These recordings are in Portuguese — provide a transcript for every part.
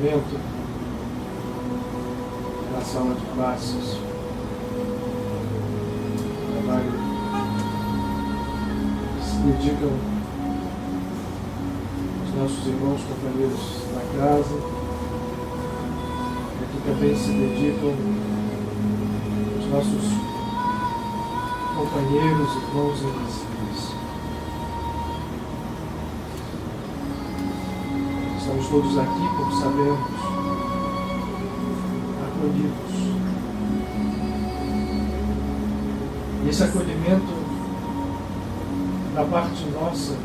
ajuntamento, na sala de classes, trabalho que se dedicam aos nossos irmãos, companheiros na casa, e que também se dedicam aos nossos companheiros, irmãos invisíveis. Estamos todos aqui porque sabemos acolhidos. E esse acolhimento da parte nossa,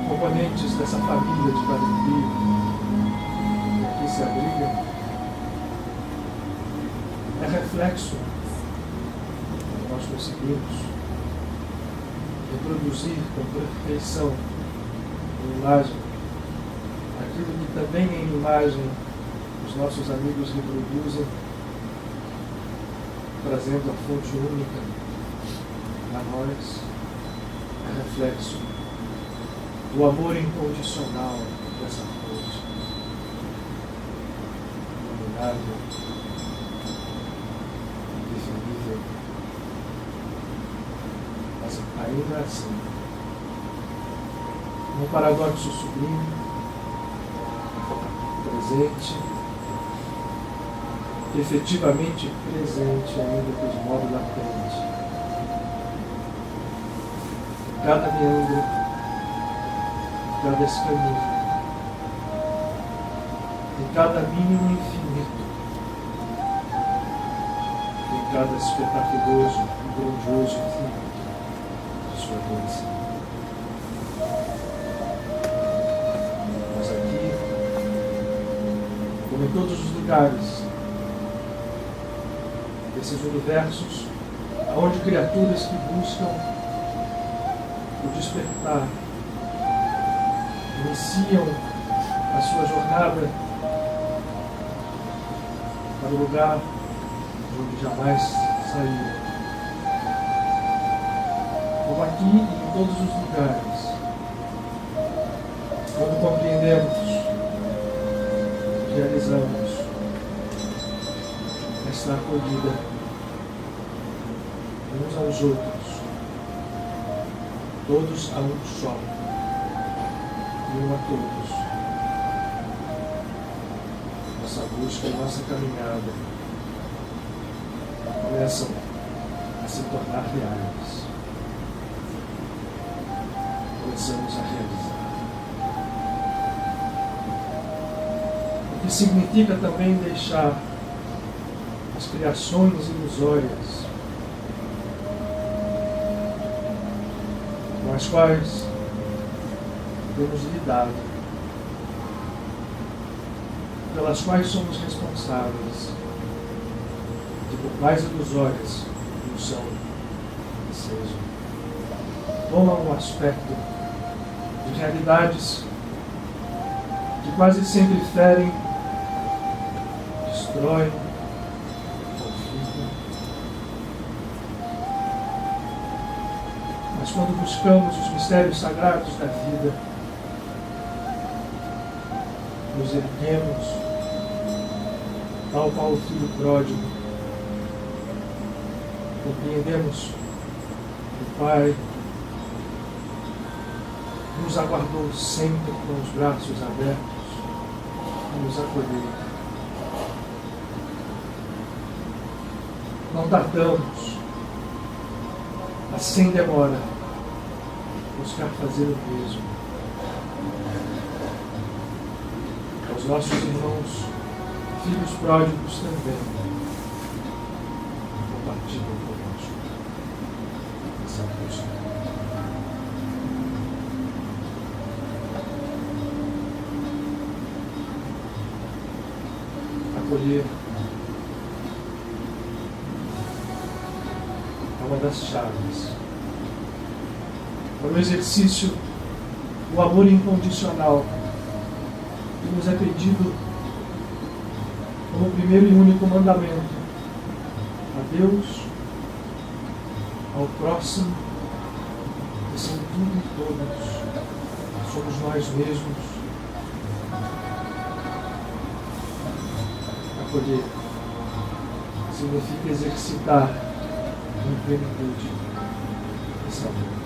componentes dessa família de Padre Pio, que aqui se abrigam, é reflexo que nós conseguimos reproduzir com perfeição em imagem aquilo que também em imagem os nossos amigos reproduzem, trazendo a fonte única a nós, é reflexo do amor incondicional dessa fonte, inominável, indefinível, mas ainda assim, um paradoxo sublime, presente, efetivamente presente, ainda que de modo latente. Cada meandro, cada escaninho, em cada mínimo infinito, em cada espetaculoso e grandioso infinito de sua bênção. Mas aqui, como em todos os lugares desses universos, onde criaturas que buscam o despertar iniciam a sua jornada para o lugar de onde jamais saíram. Como aqui e em todos os lugares, quando compreendemos, realizamos esta acolhida uns aos outros, todos a um só, e um a todos. Nossa busca e nossa caminhada começam a se tornar reais. Começamos a realizar. O que significa também deixar as criações ilusórias com as quais temos lidado, pelas quais somos responsáveis, que por mais ilusórias não são e sejam, tomam um aspecto de realidades que quase sempre ferem, destroem, conflitam. Mas quando buscamos os mistérios sagrados da vida, nos erguemos, tal qual o filho pródigo, compreendemos que o Pai nos aguardou sempre com os braços abertos a nos acolher. Não tardamos a, sem demora, buscar fazer o mesmo. Aos nossos irmãos, filhos pródigos também, compartilham conosco essa busca. Acolher é uma das chaves para o exercício do amor incondicional que nos é pedido como primeiro e único mandamento a Deus, ao próximo, e sem tudo e todos somos nós mesmos acolher significa exercitar em plenitude esse amor.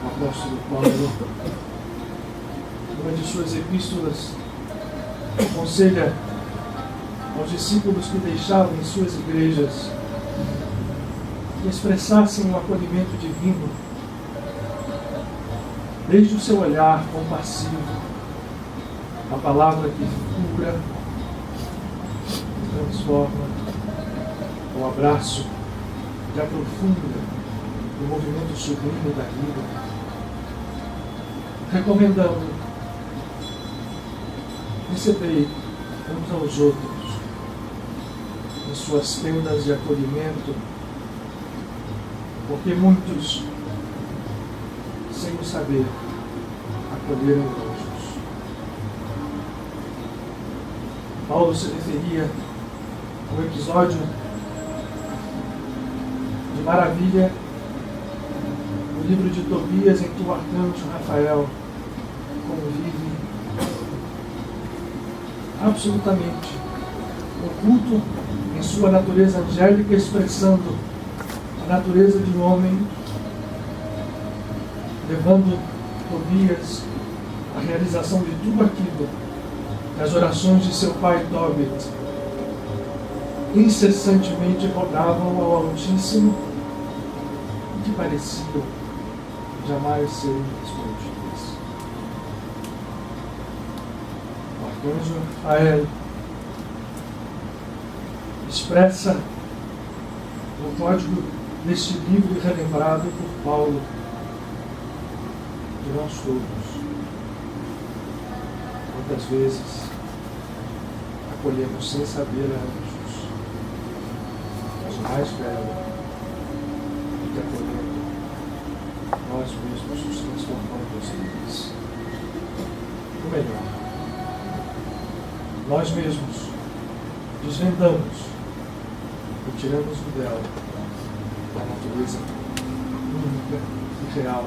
O apóstolo Paulo, numa de suas epístolas, aconselha aos discípulos que deixavam em suas igrejas que expressassem um acolhimento divino, desde o seu olhar compassivo, a palavra que cura, que transforma, o abraço que aprofunda o movimento sublime da vida, recomendando: recebei uns aos outros em suas tendas de acolhimento, porque muitos, sem o saber, acolheram outros. Paulo se referia ao episódio de maravilha no livro de Tobias, em que o arcanjo Rafael convive absolutamente oculto em sua natureza angélica, expressando a natureza de um homem, levando Tobias à realização de tudo aquilo que as orações de seu pai Tobit incessantemente rogavam ao Altíssimo e que pareciam jamais serem respondidas. O arcanjo Rafael expressa o código deste livro relembrado por Paulo, de nós todos. Quantas vezes acolhemos sem saber anjos, os mais velhos, e que acolhendo nós mesmos nos transformamos neles. O melhor, nós mesmos desvendamos e tiramos o véu da natureza única e real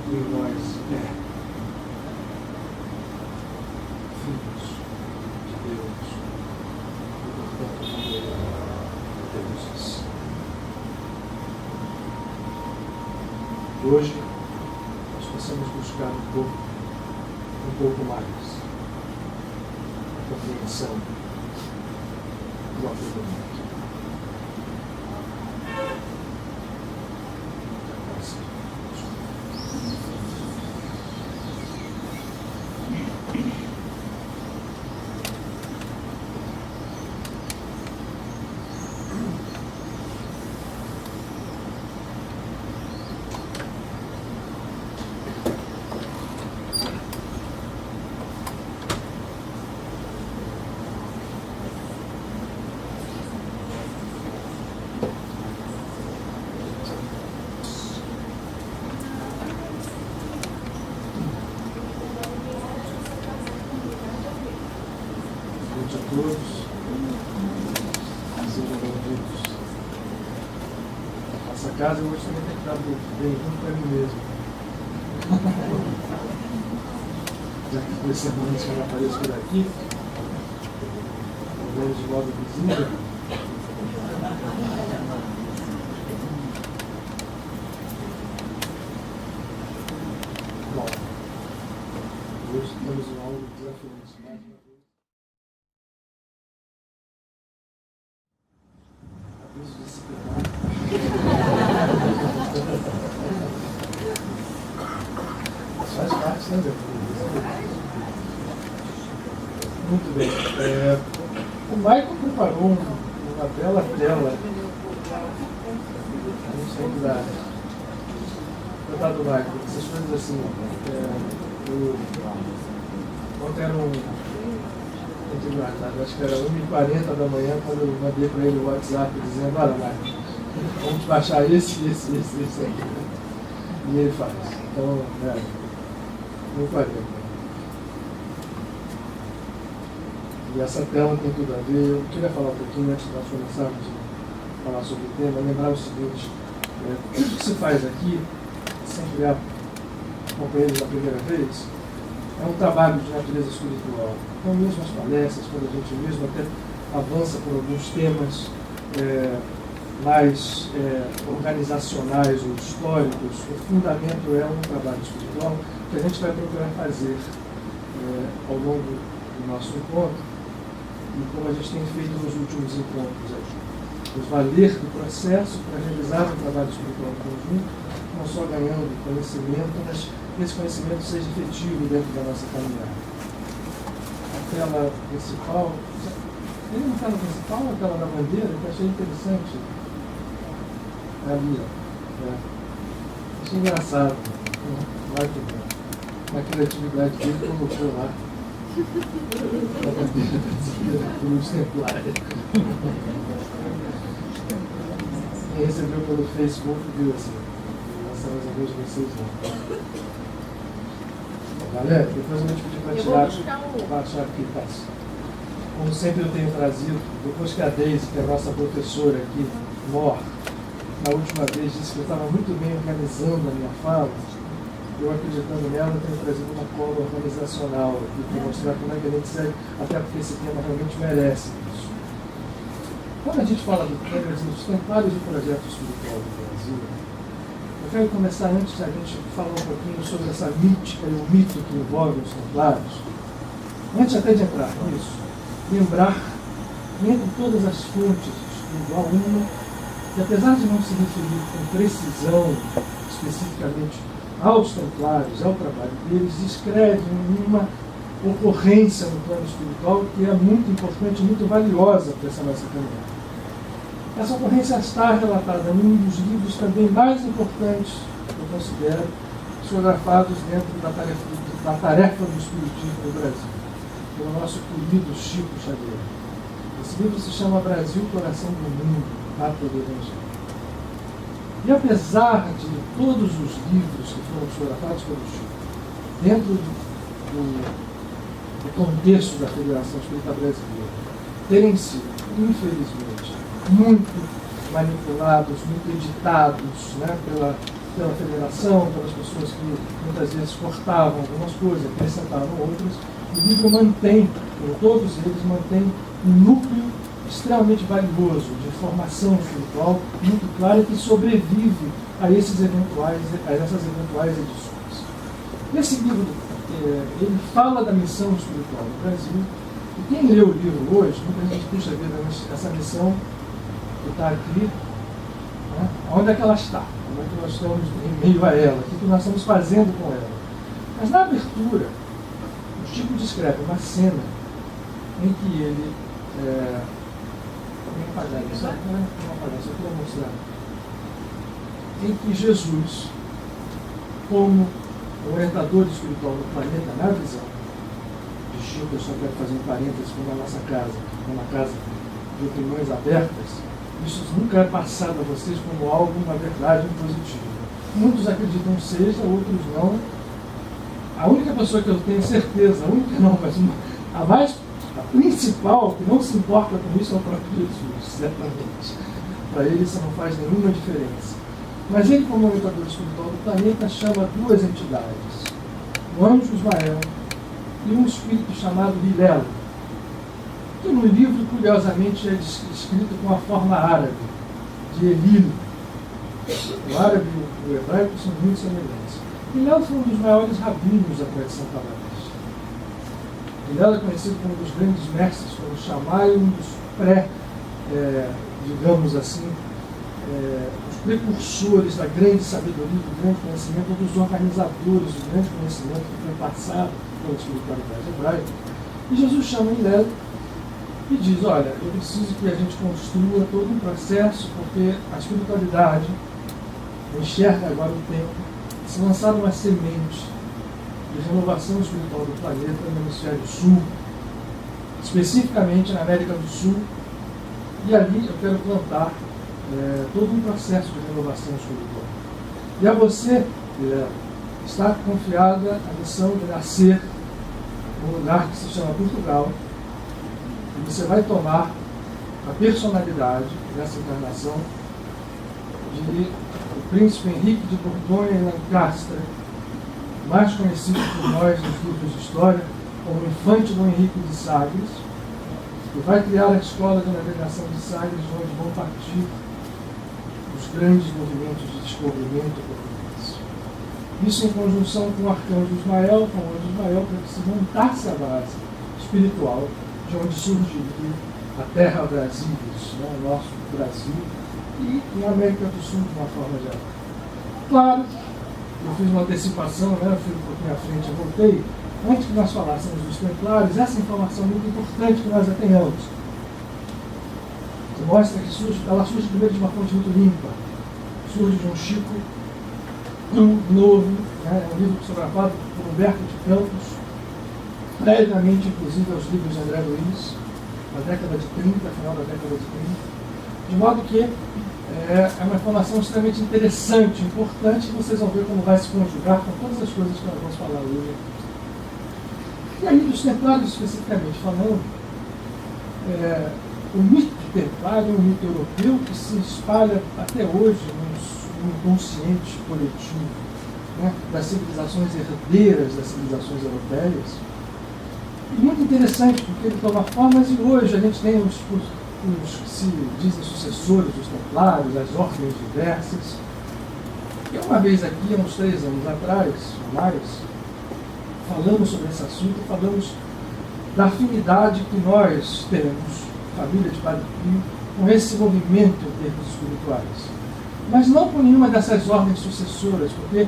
que em nós é filhos de Deus e, portanto, também deuses. Hoje nós possamos buscar um pouco mais a compreensão do acolhimento. A todos, sejam bem-vindos. Essa casa hoje também tem que dar bem-vindo para mim mesmo. Já que foi semana que eu apareço por aqui, pelo menos de modo visível. Bom, hoje temos um algo desafiante mais uma vez. Faz parte, né, muito bem. O Michael preparou uma bela tela. Não sei da. Coitado do Michael, essas coisas assim. Ontem era acho que era 1h40 da manhã, quando eu mandei para ele o WhatsApp dizendo: olha, Michael, vamos baixar esse aqui. E ele faz. Então, não faria. E essa tela tem tudo a ver. Eu queria falar um pouquinho antes de nós começarmos a falar sobre o tema, lembrar o seguinte: Tudo que se faz aqui, sem criar companheiros da primeira vez, é um trabalho de natureza espiritual. Então, mesmo as palestras, quando a gente mesmo até avança por alguns temas mais organizacionais ou históricos, o fundamento é um trabalho espiritual que a gente vai procurar fazer ao longo do nosso encontro, e como a gente tem feito nos últimos encontros aqui. Nos valer do processo para realizar um trabalho espiritual conjunto, não só ganhando conhecimento, mas que esse conhecimento seja efetivo dentro da nossa caminhada. A tela principal, ele não está na principal, a tela da bandeira, que eu achei interessante. Ali, ó. Achei engraçado. Vai que bom. Na criatividade dele, colocou lá a bandeira da Cruz Templária. Quem recebeu pelo Facebook viu assim. Graças a Deus vocês não. Galera, depois eu vou te pedir para tirar, baixar aqui, passa. Como sempre eu tenho trazido, depois que a Deise, que é a nossa professora aqui, morre, na última vez disse que eu estava muito bem organizando a minha fala, eu acreditando nela, tenho trazido uma cola organizacional aqui para mostrar como é que a gente segue, até porque esse tema realmente merece isso. Quando a gente fala do tema, dos templários do projeto espiritual do Brasil, eu quero começar antes da gente falar um pouquinho sobre essa mítica e o mito que envolve os templários. Antes até de entrar nisso, lembrar que entre todas as fontes espiritual uma, que apesar de não se referir com precisão especificamente aos templários, ao trabalho deles, descreve uma ocorrência no plano espiritual que é muito importante, muito valiosa para essa nossa caminhada. Essa ocorrência está relatada num dos livros também mais importantes, eu considero, psicografados dentro da tarefa do Espiritismo no Brasil, pelo nosso querido Chico Xavier. Esse livro se chama Brasil, Coração do Mundo, Mapa do Evangelho. E apesar de todos os livros que foram psicografados pelo Chico, dentro do contexto da Federação Espírita Brasileira, terem sido, infelizmente, muito manipulados, muito editados, né, pela federação, pelas pessoas que muitas vezes cortavam algumas coisas, acrescentavam outras, o livro mantém, como todos eles, mantém um núcleo extremamente valioso de formação espiritual, muito clara, que sobrevive a essas eventuais edições. Nesse livro, ele fala da missão espiritual no Brasil, e quem lê o livro hoje, muita gente puxa vida essa missão que está aqui, né? Onde é que ela está? Como é que nós estamos em meio a ela? O que nós estamos fazendo com ela? Mas na abertura, o Chico descreve uma cena em que ele... Vou apagar isso, só para mostrar. Em que Jesus, como orientador espiritual do planeta, na visão de Chico, eu só quero fazer um parênteses com a nossa casa, uma casa de opiniões abertas, isso nunca é passado a vocês como algo, uma verdade positiva. Muitos acreditam que seja, outros não. A única pessoa que eu tenho certeza, a única não, mas a principal, que não se importa com isso, é o próprio Jesus, certamente. Para ele isso não faz nenhuma diferença. Mas ele, como orientador espiritual do planeta, chama duas entidades, o anjo Ismael e um espírito chamado Vilela, que no livro, curiosamente, é escrito com a forma árabe, de Elilo. O árabe e o hebraico são muito semelhantes. Vilela foi um dos maiores rabinos da tradição cabalista. Vilela é conhecido como um dos grandes mestres, como Shammai, um dos digamos assim, os precursores da grande sabedoria, do grande conhecimento, um dos organizadores do grande conhecimento que foi passado pela espiritualidade hebraica. E Jesus chama Vilela e diz, olha, eu preciso que a gente construa todo um processo, porque a espiritualidade enxerga agora o tempo, se lançar uma semente de renovação espiritual do planeta no hemisfério sul, especificamente na América do Sul, e ali eu quero plantar todo um processo de renovação espiritual. E a você, está confiada a missão de nascer num lugar que se chama Portugal, e você vai tomar a personalidade dessa encarnação de príncipe Henrique de Borgonha e Lancaster, mais conhecido por nós nos livros de história como Infante Dom Henrique de Sagres, que vai criar a escola de navegação de Sagres, onde vão partir os grandes movimentos de descobrimento português. Isso em conjunção com o arcanjo Ismael, com o anjo Ismael, para que se montasse a base espiritual de onde surgiria a terra Brasílias, né, o nosso Brasil, e na América do Sul, de uma forma geral. Claro, eu fiz uma antecipação, né, eu fui um pouquinho à frente, eu voltei. Antes que nós falássemos dos templários, essa informação é muito importante que nós a tenhamos. Você mostra que ela surge primeiro de uma fonte muito limpa. Surge de um Chico cru, novo, né, um livro psicografado por Humberto de Campos, previamente, inclusive, aos livros de André Luiz, na década de 30, final da década de 30. De modo que é uma informação extremamente interessante, importante, e vocês vão ver como vai se conjugar com todas as coisas que nós vamos falar hoje. E aí, dos templários especificamente falando, o mito templário é um mito europeu que se espalha até hoje no inconsciente coletivo, né, das civilizações herdeiras das civilizações europeias. E muito interessante, porque ele toma formas, e hoje a gente tem os que se dizem sucessores dos templários, as ordens diversas. E uma vez aqui, há uns 3 anos atrás, ou mais, falamos sobre esse assunto, falamos da afinidade que nós temos, família de Padre Pio, com esse movimento em termos espirituais. Mas não com nenhuma dessas ordens sucessoras, porque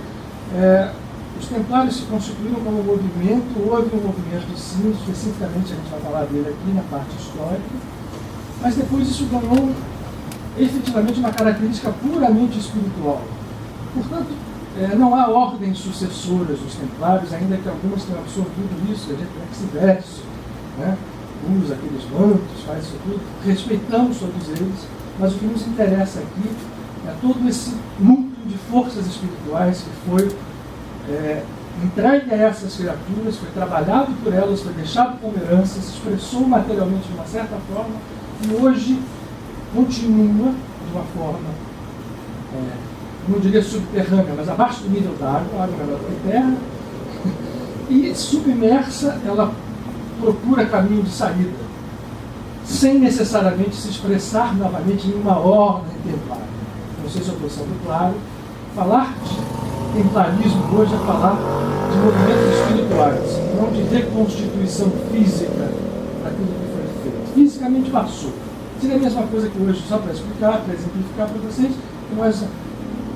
os templários se constituíram como movimento, houve um movimento sim, especificamente a gente vai falar dele aqui na parte histórica, mas depois isso ganhou efetivamente uma característica puramente espiritual. Portanto, não há ordens sucessoras dos templários, ainda que algumas tenham absorvido isso, a gente tem que se veste, né? Usa aqueles mantos, faz isso tudo, respeitamos todos eles, mas o que nos interessa aqui é todo esse núcleo de forças espirituais que foi entregue a essas criaturas, foi trabalhado por elas, foi deixado como herança, se expressou materialmente de uma certa forma, e hoje continua de uma forma, não diria subterrânea, mas abaixo do nível da água, a água melhor do que terra, e submersa, ela procura caminho de saída, sem necessariamente se expressar novamente em uma ordem templária. Não sei se eu estou sendo claro. Falar de templarismo hoje é falar de movimentos espirituais, não de reconstituição física daquilo que foi feito. Fisicamente passou. Seria a mesma coisa que hoje, só para explicar, para exemplificar para vocês, que nós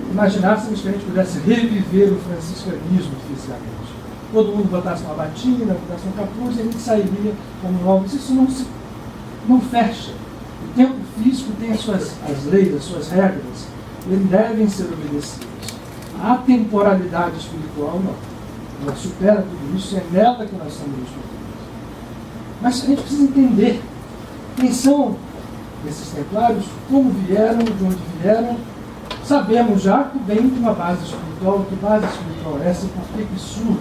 imaginássemos que a gente pudesse reviver o franciscanismo fisicamente. Todo mundo botasse uma batina, botasse um capuz e a gente sairia como novos. Isso não fecha. O tempo físico tem as leis, as suas regras, e devem ser obedecidas. A temporalidade espiritual não. Ela supera tudo isso e é nela que nós estamos discutindo. Mas a gente precisa entender quem são esses templários, como vieram, de onde vieram. Sabemos já que vem de uma base espiritual, que base espiritual é essa, por que surge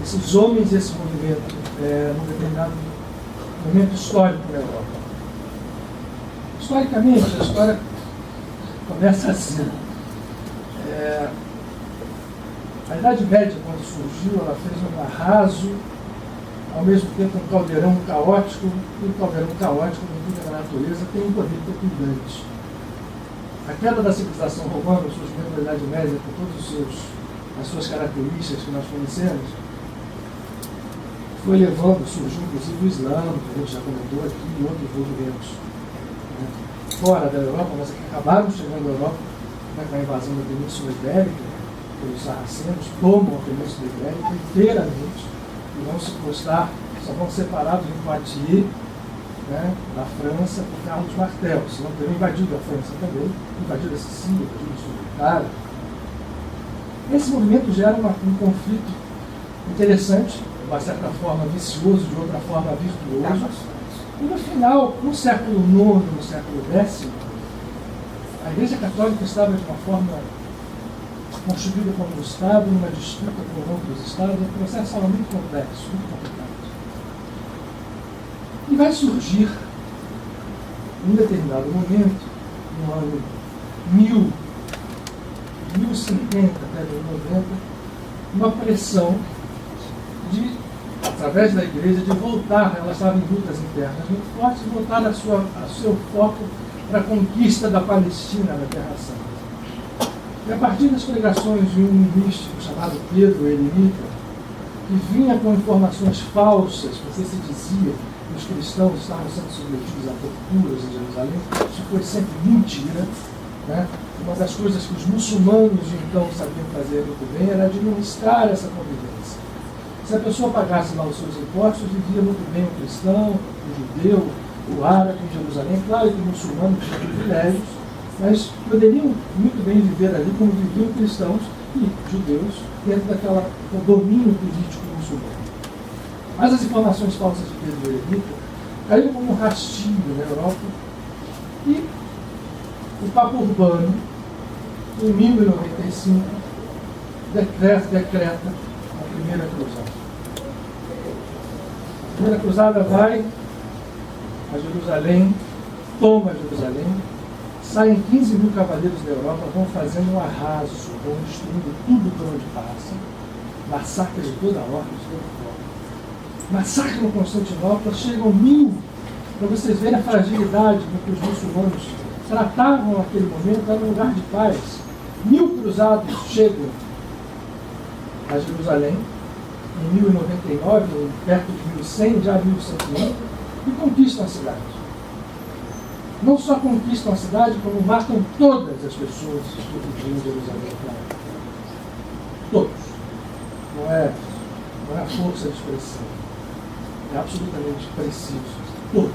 esses homens e esse movimento num determinado momento histórico na Europa. Historicamente, a história começa assim. A Idade Média, quando surgiu, ela fez um arraso, ao mesmo tempo um caldeirão caótico, e o caldeirão caótico, dentro da natureza, tem um poder fecundante. A queda da civilização romana, o surgimento da Idade Média, com todas as suas características que nós conhecemos, foi levando, surgiu inclusive o Islã, que a gente já comentou aqui, e outros movimentos, né, fora da Europa, mas que acabaram chegando à Europa, né, com a invasão da Península Ibérica, pelos sarracenos, tomam a Península Ibérica inteiramente, e vão se postar, só vão separados em Poitiers, né, da França, por Carlos Martel, senão teriam invadido a França também, invadido a Sicília, invadido o sul da Itália. Esse movimento gera um conflito interessante, de uma certa forma vicioso, de outra forma virtuoso. E no final, no século IX, no século X, a Igreja Católica estava de uma forma constituída como um Estado, numa disputa com outros Estados, um processo muito complexo, muito complicado. E vai surgir, em um determinado momento, no ano 50 até 90, uma pressão de, através da igreja, de voltar, ela estava em lutas internas muito fortes, de voltar a seu foco para a conquista da Palestina, da Terra Santa. E a partir das pregações de um místico chamado Pedro Eremita, que vinha com informações falsas, porque se dizia que os cristãos estavam sendo submetidos a torturas em Jerusalém, isso foi sempre mentira. Né? Uma das coisas que os muçulmanos de então sabiam fazer muito bem era administrar essa convivência. Se a pessoa pagasse lá os seus impostos, vivia muito bem o cristão, o judeu, o árabe em Jerusalém. Claro que o muçulmano tinha privilégios, mas poderiam muito bem viver ali como viviam cristãos e judeus dentro daquele domínio político muçulmano. Mas as informações falsas de Pedro Eremita caíram como um rastilho na Europa e o Papa Urbano, em 1095, decreta a primeira cruzada. A primeira cruzada vai a Jerusalém, toma Jerusalém, saem 15 mil cavaleiros da Europa, vão fazendo um arraso, vão destruindo tudo por onde passa, massacre de toda a ordem, de toda forma. Massacre no Constantinopla, chegam 1000, para vocês verem a fragilidade com que os muçulmanos tratavam aquele momento, era um lugar de paz. 1000 cruzados chegam a Jerusalém, em 1099, perto de 1100, já 1101, e conquistam a cidade. Não só conquistam a cidade, como matam todas as pessoas que viviam em Jerusalém. Todos. Não é a força de expressão. É absolutamente preciso. Todos.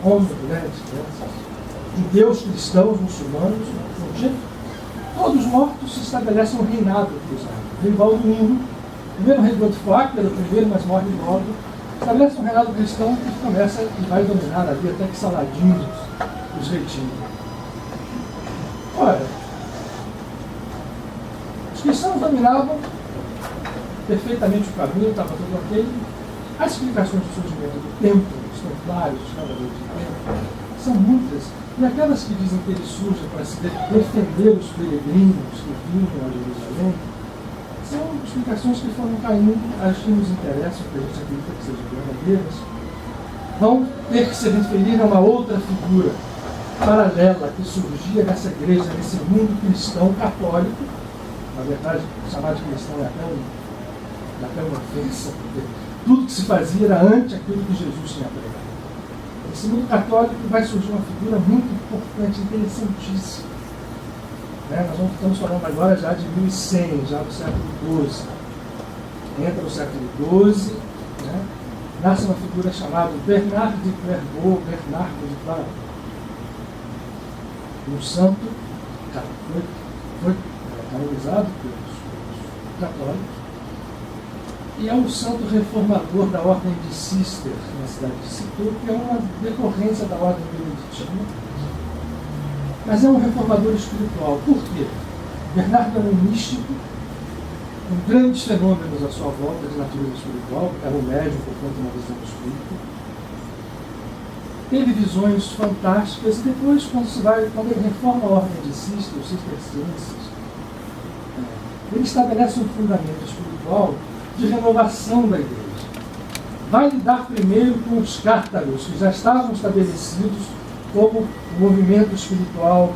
Homens, mulheres, crianças, judeus, cristãos, muçulmanos, todos mortos. Se estabelece um reinado cruzado. Rei Balduíno, primeiro rei Godefroy, pelo primeiro, mas morre logo, estabelece um reinado cristão que começa e vai dominar ali até que Saladino os retira. Ora, os cristãos dominavam perfeitamente o caminho, estava tudo ok. As explicações do surgimento do templo, dos templários, dos cavaleiros do templo, são muitas. E aquelas que dizem que ele surge para se defender os peregrinos que vinham a Jerusalém, são explicações que foram caindo, as que nos interessam, que a gente acredita que sejam verdadeiras, vão ter que se referir a uma outra figura paralela que surgia nessa igreja, nesse mundo cristão católico. Na verdade, chamar de cristão é até uma ofensa, porque tudo que se fazia era ante aquilo que Jesus tinha pregado. Nesse mundo católico vai surgir uma figura muito importante, interessantíssima. Nós estamos falando agora já de 1100, já do século XII. Entra no século XII, nasce uma figura chamada Bernard de Clairvaux, Bernardo de Clairvaux. Um santo foi canonizado pelos católicos e é um santo reformador da ordem de Cister, na cidade de Cîteaux, que é uma decorrência da ordem beneditina. Mas é um reformador espiritual. Por quê? Bernardo era um místico, com grandes fenômenos à sua volta de natureza espiritual, era um médium, portanto, uma visão espírita. Teve visões fantásticas e depois, quando ele reforma a ordem de Cister, os cistercienses, ele estabelece um fundamento espiritual de renovação da igreja. Vai lidar primeiro com os cártagos, que já estavam estabelecidos como um movimento espiritual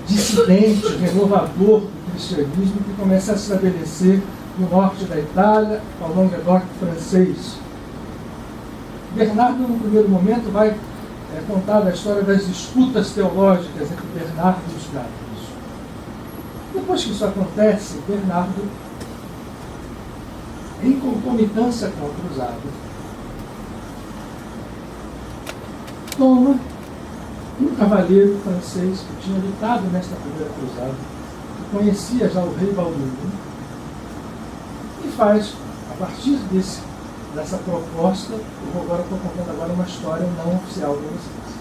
dissidente, renovador do cristianismo, que começa a se estabelecer no norte da Itália, ao Languedoc francês. Bernardo, no primeiro momento, vai contar a história das disputas teológicas entre Bernardo e os cártagos. Depois que isso acontece, Bernardo, em concomitância com a cruzada, toma um cavaleiro francês que tinha lutado nesta primeira cruzada, que conhecia já o rei Balduíno, e faz, a partir dessa proposta, eu estou contando agora uma história não oficial para vocês,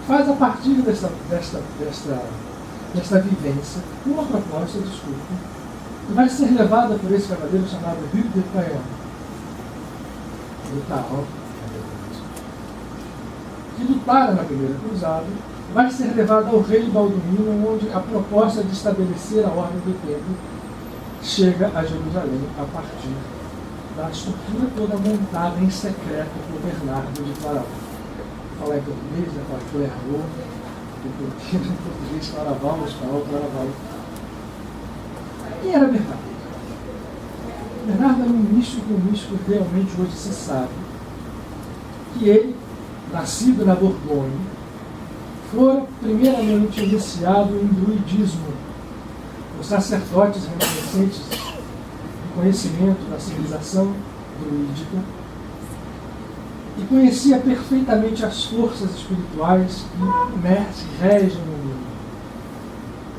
faz a partir desta vivência uma proposta, que vai ser levada por esse cavaleiro chamado Hugh de Payan, que lutaram na primeira cruzada, vai ser levado ao rei Balduíno, onde a proposta de estabelecer a ordem do templo chega a Jerusalém a partir da estrutura toda montada em secreto por Bernardo de Claraval. Vou falar em português, né? Falar Clairvaux, em português Claraval, no espanhol Claraval. Quem era Bernardo? Bernardo era um místico realmente hoje se sabe que ele, nascido na Borgonha, fora primeiramente iniciado em druidismo. Os sacerdotes remanescentes do conhecimento da civilização druídica, e conhecia perfeitamente as forças espirituais que regem o mundo.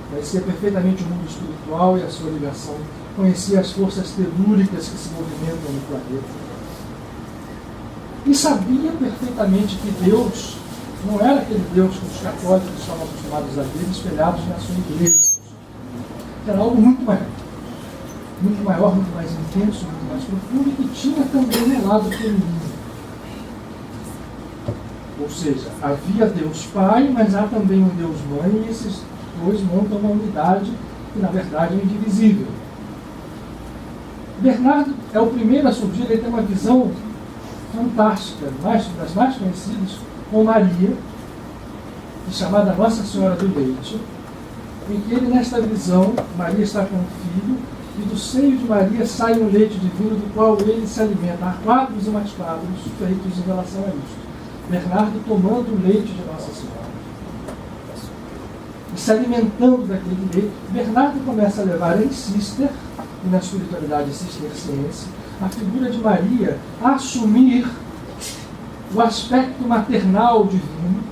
Conhecia perfeitamente o mundo espiritual e a sua ligação. Conhecia as forças telúricas que se movimentam no planeta. E sabia perfeitamente que Deus não era aquele Deus que os católicos estavam acostumados a ver, espelhados na sua igreja. Era algo muito maior, muito mais intenso, muito mais profundo, e que tinha também um lado feminino. Ou seja, havia Deus Pai, mas há também um Deus Mãe, e esses dois montam uma unidade que, na verdade, é indivisível. Bernardo é o primeiro a surgir, ele tem uma visão fantástica, das mais conhecidas, com Maria, chamada Nossa Senhora do Leite, em que ele, nesta visão, Maria está com um filho, e do seio de Maria sai um leite divino do qual ele se alimenta. Há quadros e mais quadros feitos em relação a isto. Bernardo tomando o leite de Nossa Senhora e se alimentando daquele leite. Bernardo começa a levar em Cister, e na espiritualidade cisterciense, a figura de Maria a assumir o aspecto maternal divino,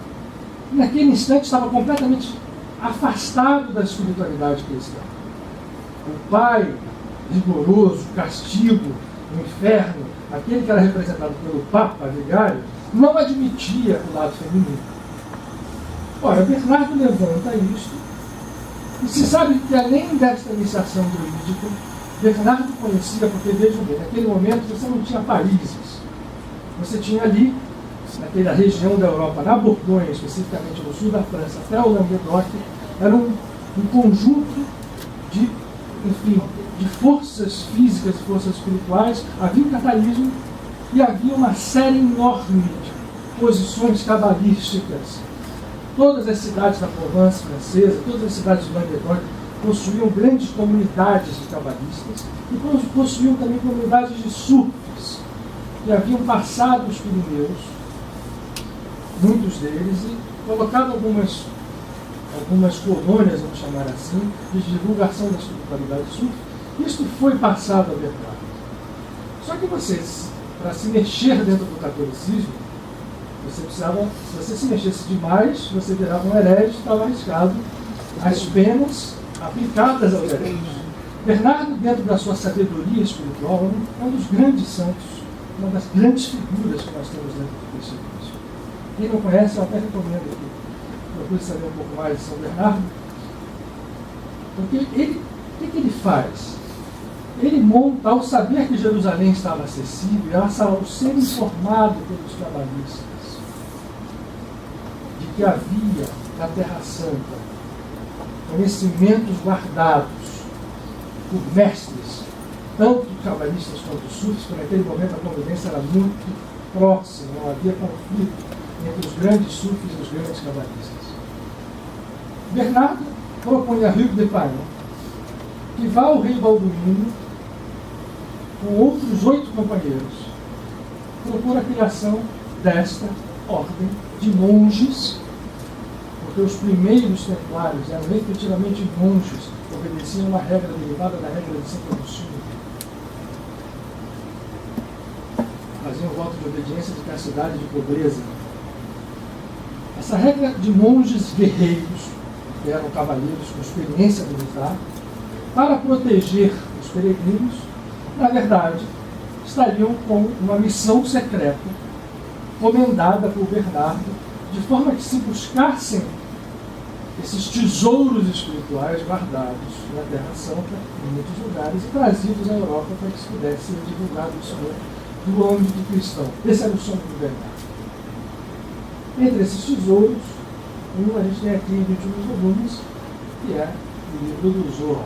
e naquele instante estava completamente afastado da espiritualidade cristã. O pai rigoroso, castigo, o inferno, aquele que era representado pelo Papa Vigário, não admitia o lado feminino. Ora, Bernardo levanta isto, e se sabe que além desta iniciação druídica, Bernardo conhecia, porque vejam bem, naquele momento você não tinha países. Você tinha ali, naquela região da Europa, na Borgonha, especificamente no sul da França, até o Languedoc, era um conjunto de forças físicas e forças espirituais. Havia um catalismo e havia uma série enorme de posições cabalísticas. Todas as cidades da Provence francesa, todas as cidades do Languedoc possuíam grandes comunidades de cabalistas e possuíam também comunidades de sufis que haviam passado os Pirineus, muitos deles, e colocado algumas colônias, vamos chamar assim, de divulgação da espiritualidade sufi. Isto foi passado a Bernardo. Só que para se mexer dentro do catolicismo, você precisava, se você se mexesse demais, você virava um herege, estava arriscado as penas aplicadas aos hereges. Bernardo, dentro da sua sabedoria espiritual, é um dos grandes santos, uma das grandes figuras que nós temos dentro do cristianismo. Quem não conhece, eu até recomendo que procure saber um pouco mais de São Bernardo, porque o que ele faz? Ele monta, ao saber que Jerusalém estava acessível, ao ser informado pelos cabalistas de que havia na Terra Santa conhecimentos guardados por mestres, tanto cabalistas quanto sufis, porque naquele momento a convivência era muito próxima, não havia conflito entre os grandes sufis e os grandes cabalistas. Bernardo propõe a Hugues de Payens que vá ao rei Balduíno com outros 8 companheiros, propor a criação desta ordem de monges, porque os primeiros templários eram efetivamente monges, obedeciam uma regra derivada da regra de Santo Agostinho. Faziam voto de obediência, de castidade e de pobreza. Essa regra de monges guerreiros, que eram cavaleiros com experiência militar, para proteger os peregrinos, na verdade, estariam com uma missão secreta, comandada por Bernardo, de forma que se buscassem esses tesouros espirituais guardados na Terra Santa, em muitos lugares, e trazidos à Europa para que se pudesse ser divulgado o Senhor do âmbito cristão. Esse era o sonho do Bernardo. Entre esses tesouros, A gente tem aqui 21 volumes, que é o livro do Zohar,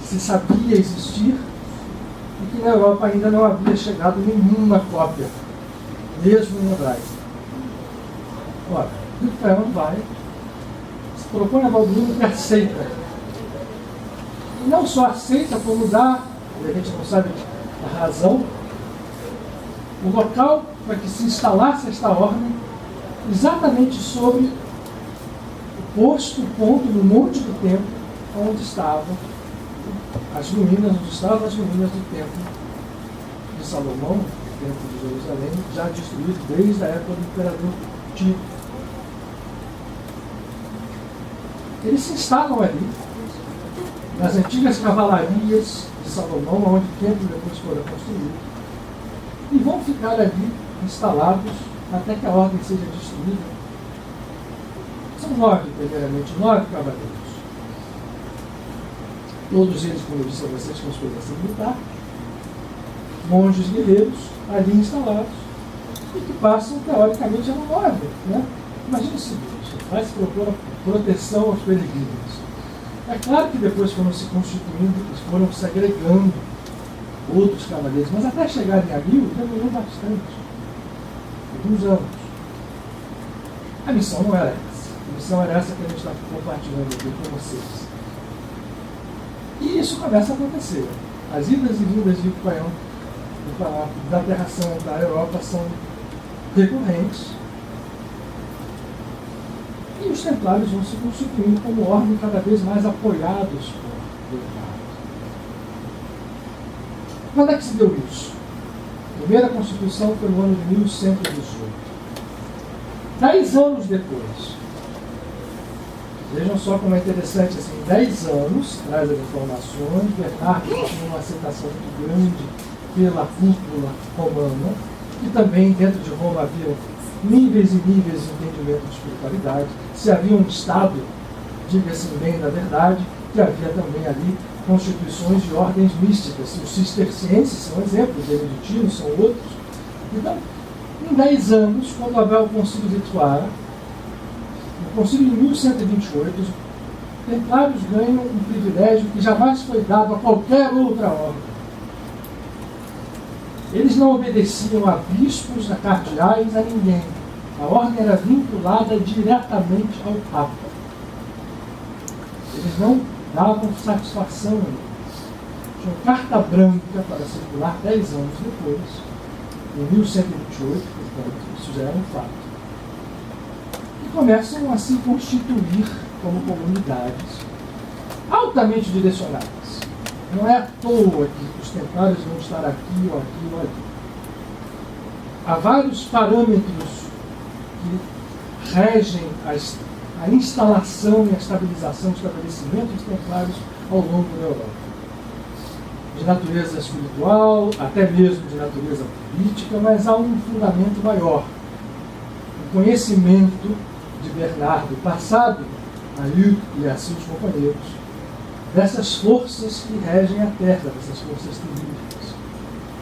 que se sabia existir e que na Europa ainda não havia chegado nenhuma cópia, mesmo em hebraico. Ora, o Ferman vai, se propõe a Balduino que aceita. E não só aceita, como dá, a gente não sabe a razão, o local para que se instalasse esta ordem, exatamente sobre o posto, o ponto, no monte do templo, onde estavam as ruínas, do templo de Salomão, o templo de Jerusalém, já destruído desde a época do imperador Tito. Eles se instalam ali, nas antigas cavalarias de Salomão, onde o templo depois foi construído, e vão ficar ali instalados até que a ordem seja destruída. São 9, primeiramente, 9 cavaleiros. Todos eles, como eu disse a vocês, com experiência militar, monges guerreiros ali instalados, e que passam, teoricamente, a uma ordem. Né? Imagina o seguinte: vai se propor proteção aos peregrinos. É claro que depois foram se constituindo, foram se agregando outros cavaleiros, mas até chegarem ali, demorou bastante. Alguns anos. A missão não era essa. A missão era essa que a gente está compartilhando aqui com vocês. E isso começa a acontecer. As idas e vindas de Ucaião, da Terra Santa da Europa, são recorrentes. E os templários vão se constituindo como ordem cada vez mais apoiados por Bernardo. Quando é que se deu isso? A primeira constituição foi no ano de 1118. 10 anos depois. Vejam só como é interessante, assim, 10 anos, traz as informações, Bernardo tinha uma aceitação muito grande pela cúpula romana, e também dentro de Roma havia níveis e níveis de entendimento de espiritualidade. Se havia um Estado, diga-se bem da verdade, que havia também ali constituições de ordens místicas. Os cistercienses são exemplos, os beneditinos são outros. Então, em 10 anos, quando houver o concílio de Troyes, no concílio de 1128, os templários ganham um privilégio que jamais foi dado a qualquer outra ordem. Eles não obedeciam a bispos, a cardeais, a ninguém. A ordem era vinculada diretamente ao Papa. Eles não davam satisfação a eles. Tinham carta branca para circular 10 anos depois, em 1128, portanto, isso já era um fato. E começam a se constituir como comunidades altamente direcionadas. Não é à toa que os templários vão estar aqui ou aqui ou ali. Há vários parâmetros que regem a instalação e a estabilização, o estabelecimento dos templários ao longo da Europa. De natureza espiritual, até mesmo de natureza política, mas há um fundamento maior. O conhecimento de Bernardo, passado a Hugues e a seus companheiros, dessas forças que regem a Terra, dessas forças telúricas.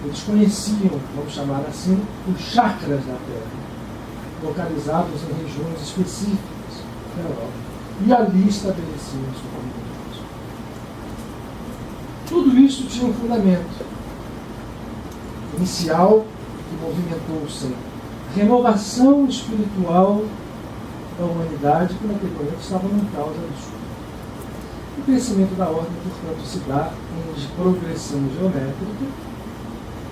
Eles conheciam, vamos chamar assim, os chakras da Terra, localizados em regiões específicas da Europa. E ali estabeleciam sua comunidade. Tudo isso tinha um fundamento inicial que movimentou sempre. Renovação espiritual da humanidade que naquele momento estava numa causa absurda. O crescimento da ordem, portanto, se dá em progressão geométrica.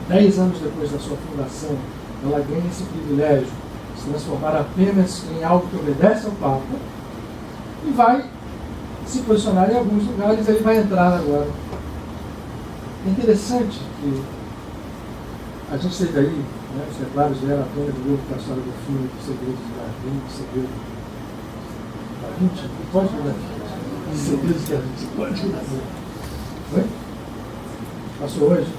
10 anos depois da sua fundação, ela ganha esse privilégio de se transformar apenas em algo que obedece ao Papa e vai se posicionar em alguns lugares, ele vai entrar agora. É interessante que a gente teve aí, né, os templários vieram à tona de novo com a história do filme dos segredos da Vinci, segredo da Vinci, pode mudar. Segredos da Vinci, pode mudar. Oi? Passou hoje?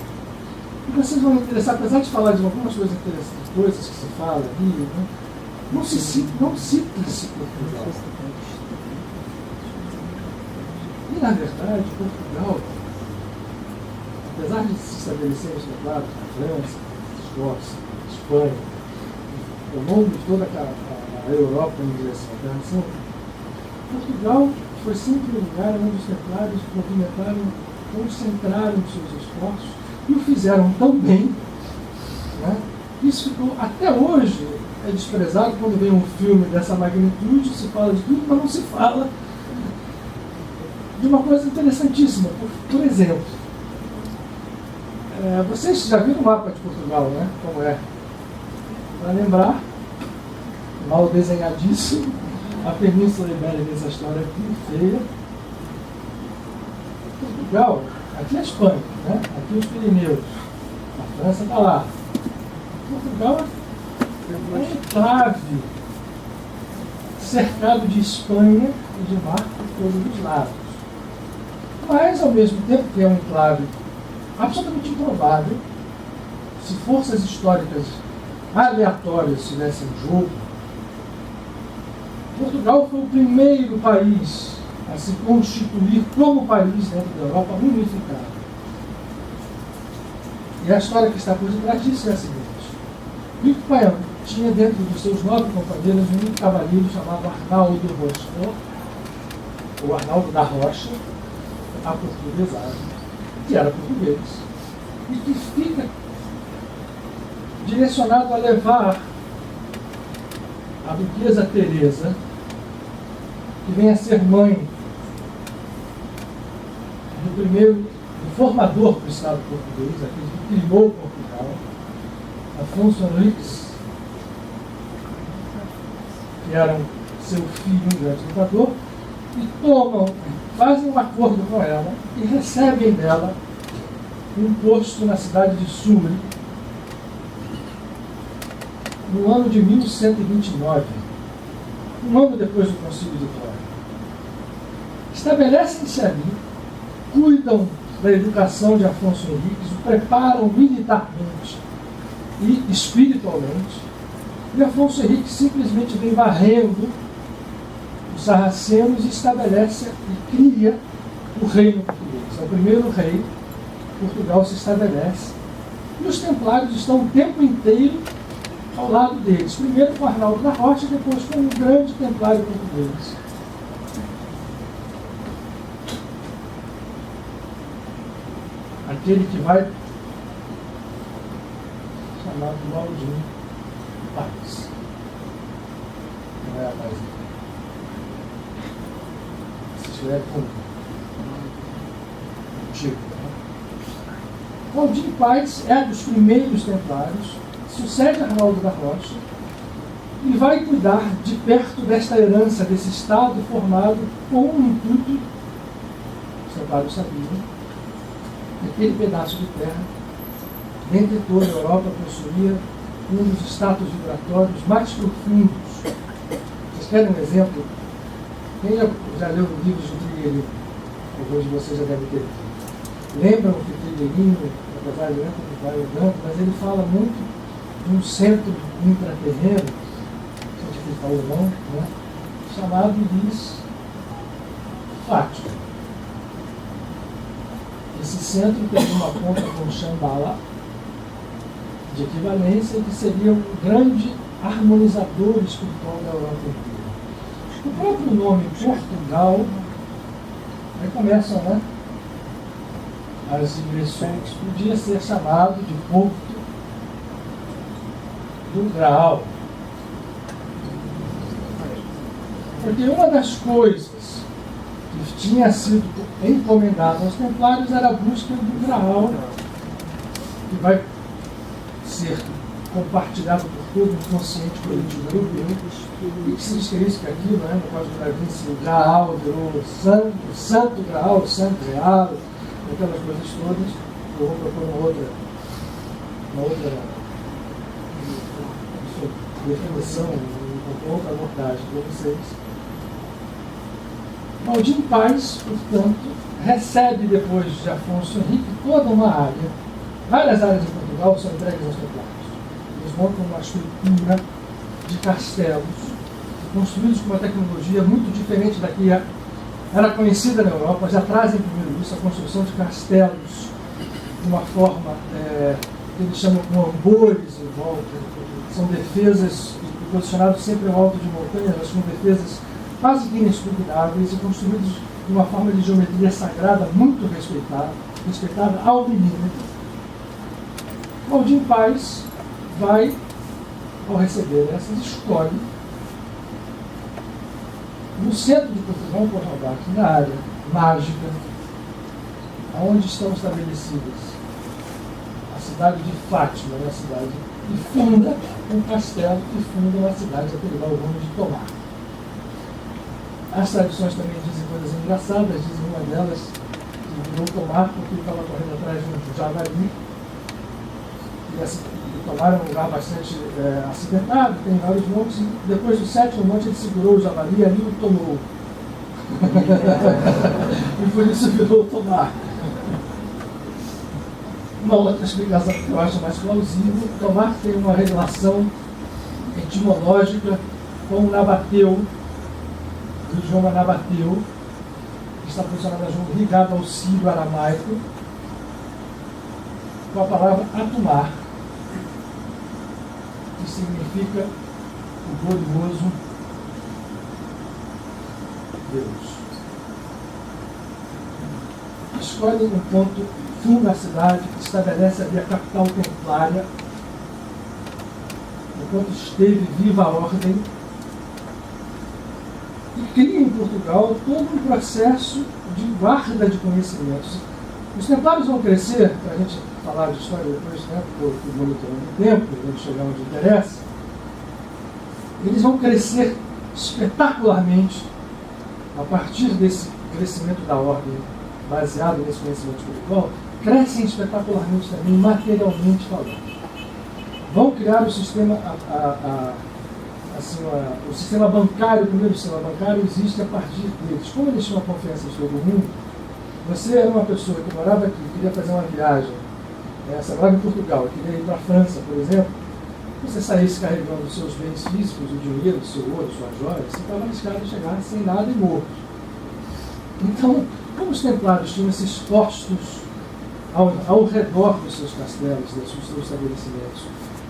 E vocês vão interessar, apesar de falar de algumas coisas interessantes, coisas que se fala ali, né, não cita esse Portugal. E na verdade, Portugal, apesar de se estabelecerem os templários na França, Escócia, Espanha, ao longo de toda a a Europa, vamos dizer assim, a Terra Santa, Portugal foi sempre o lugar onde os templários movimentaram, concentraram seus esforços e o fizeram tão bem, né? Isso ficou, até hoje, é desprezado quando vem um filme dessa magnitude, se fala de tudo, mas não se fala de uma coisa interessantíssima. Por exemplo, vocês já viram o mapa de Portugal, né? Como é? Para lembrar, mal desenhadíssimo, a Península Ibérica nessa história aqui, feia. Portugal, aqui é a Espanha, né? Aqui os Pirineus, a França está lá. Portugal é um enclave cercado de Espanha e de mar por todos os lados. Mas, ao mesmo tempo que é um enclave absolutamente improvável, se forças históricas aleatórias estivessem em jogo, Portugal foi o primeiro país a se constituir como país dentro da Europa unificado. E a história que está por detrás disso é a seguinte. Filipe Paião tinha dentro dos seus 9 companheiros um cavalheiro chamado Arnaldo Rochefort, ou Arnaldo da Rocha, aportuguesado, que era português, e que fica direcionado a levar a duquesa Teresa, que vem a ser mãe do formador do Estado português, aquele que criou Portugal, Afonso Henriques, que era seu filho, um grande ditador, e fazem um acordo com ela e recebem dela um posto na cidade de Soure, no ano de 1129, um ano depois do Concílio de Trento. Estabelecem-se ali, cuidam da educação de Afonso Henriques, o preparam militarmente e espiritualmente, e Afonso Henriques simplesmente vem varrendo os sarracenos e estabelece e cria o reino português. É o primeiro rei, Portugal se estabelece, e os templários estão o tempo inteiro ao lado deles. Primeiro com Arnaldo da Rocha, depois com um grande templário português. Aquele que vai chamado Maldinho Paz. Não é a paz. Se estiver contigo. Maldinho Paz é dos primeiros templários, sucede Arnaldo da Rocha e vai cuidar de perto desta herança, desse Estado formado com um intuito, os templários sabiam, aquele pedaço de terra, dentre toda a Europa, possuía um dos status vibratórios mais profundos. Vocês querem um exemplo? Quem já leu livros de Trigueirinho? Alguns de vocês já devem ter lido. Lembram que Trigueirinho, apesar de não vai andando, mas ele fala muito de um centro intraterreno, não sei se ele falou não, né? Chamado de Fátima. Esse centro tem uma ponta com Shambhala, de equivalência, que seria um grande harmonizador espiritual da Europa inteira. O próprio nome Portugal, aí começam, né, as ingressões, podia ser chamado de Porto do Graal. Porque uma das coisas que tinha sido encomendada aos templários era a busca do Graal, que vai ser compartilhado por todo o inconsciente coletivo europeu, e que se diz que é isso, que aquilo, né, no Código da Vinci, o Graal virou o Santo Graal, o Santo Real, aquelas coisas todas. Eu vou propor uma outra definição, uma outra abordagem para vocês. Maldinho Paz, portanto, recebe depois de Afonso Henrique toda uma área. Várias áreas em Portugal são entregues aos templários. Eles montam uma estrutura de castelos, construídos com uma tecnologia muito diferente da que era conhecida na Europa. Já trazem primeiro isso, a construção de castelos de uma forma que eles chamam de ambores em volta. São defesas posicionados sempre ao alto de montanhas, com defesas quase que inexpugnáveis e construídos de uma forma de geometria sagrada muito respeitada ao milímetro. Claudinho Paes vai, ao receber essas, escolhe no centro de Portugal, por Robac, na área mágica, onde estão estabelecidas a cidade de Fátima, a cidade que funda um castelo, que funda uma cidade a que dá o nome de Tomar. As tradições também dizem coisas engraçadas, dizem uma delas que virou Tomar porque ele estava correndo atrás de um javali, e assim, Tomar é um lugar bastante acidentado, tem vários montes, e depois do 7º monte ele segurou o javali e ali o tomou. E por isso virou Tomar. Uma outra explicação que eu acho mais plausível, Tomar tem uma relação etimológica com o Nabateu, do idioma Nabateu, que está ligado ao sírio aramaico, com a palavra Atumar, que significa o glorioso Deus. Escolhe um ponto, funda a cidade, estabelece ali a capital templária, enquanto esteve viva a ordem, e cria em Portugal todo um processo de guarda de conhecimentos. Os templários vão crescer, para a gente falar de história depois, né, por monitorando o tempo, a gente chegar onde interessa, eles vão crescer espetacularmente a partir desse crescimento da ordem baseado nesse conhecimento espiritual, crescem espetacularmente também, materialmente falando. Vão criar o sistema, o sistema bancário, o primeiro sistema bancário existe a partir deles. Como eles tinham confiança em todo mundo, você era uma pessoa que morava aqui, queria fazer uma viagem, você morava em Portugal, queria ir para a França, por exemplo, você saísse carregando os seus bens físicos, o dinheiro, o seu ouro, suas joias, você estava arriscado de chegar sem nada e morto. Então, como os templários tinham esses postos ao redor dos seus castelos, dos seus estabelecimentos,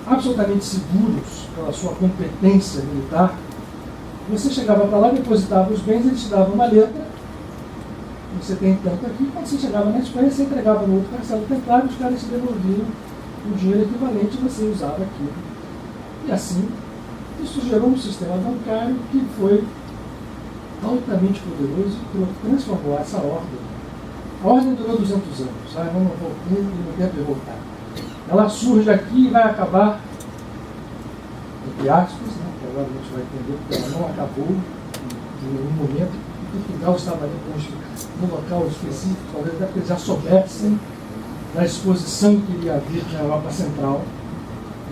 absolutamente seguros pela sua competência militar, você chegava para lá, depositava os bens, eles te davam uma letra, você tem tanto aqui, quando você chegava na Espanha, você entregava no outro castelo templário, os caras te devolviam o dinheiro equivalente e você usava aquilo. E assim, isso gerou um sistema bancário que foi altamente poderoso e transformou essa ordem. A ordem durou 200 anos, sabe? Não tempo de voltar. Ela surge aqui e vai acabar, entre aspas, né? Que agora a gente vai entender que ela não acabou em nenhum momento. Portugal estava ali num local específico, talvez até porque eles já soubessem da exposição que iria haver na Europa Central,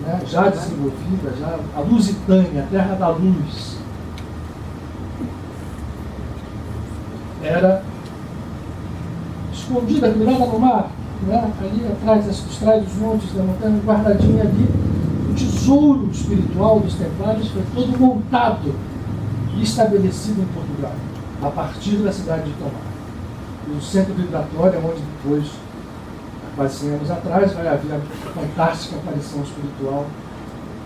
né? Já desenvolvida, já a Lusitânia, a terra da luz, era escondida, mirada no mar, né? Ali atrás dos montes da montanha, guardadinha ali. O tesouro espiritual dos templários foi todo montado e estabelecido em Portugal, a partir da cidade de Tomar. E o centro vibratório, onde depois, há quase 100 anos atrás, vai haver a fantástica aparição espiritual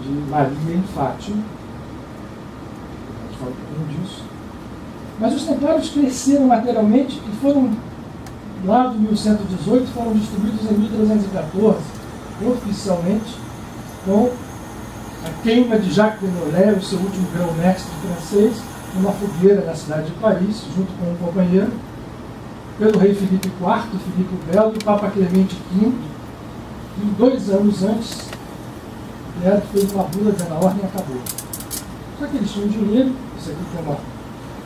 de Maria em Fátima. A gente fala um pouquinho disso. Mas os templários cresceram materialmente e foram, lá de 1118, foram distribuídos em 1314, oficialmente, com a queima de Jacques de Molay, o seu último grão-mestre francês, numa fogueira na cidade de Paris, junto com um companheiro, pelo rei Filipe IV, Filipe o Belo, e o Papa Clemente V, e 2 anos antes, fez uma bula dizendo: a ordem acabou. Só que eles tinham dinheiro, isso aqui tem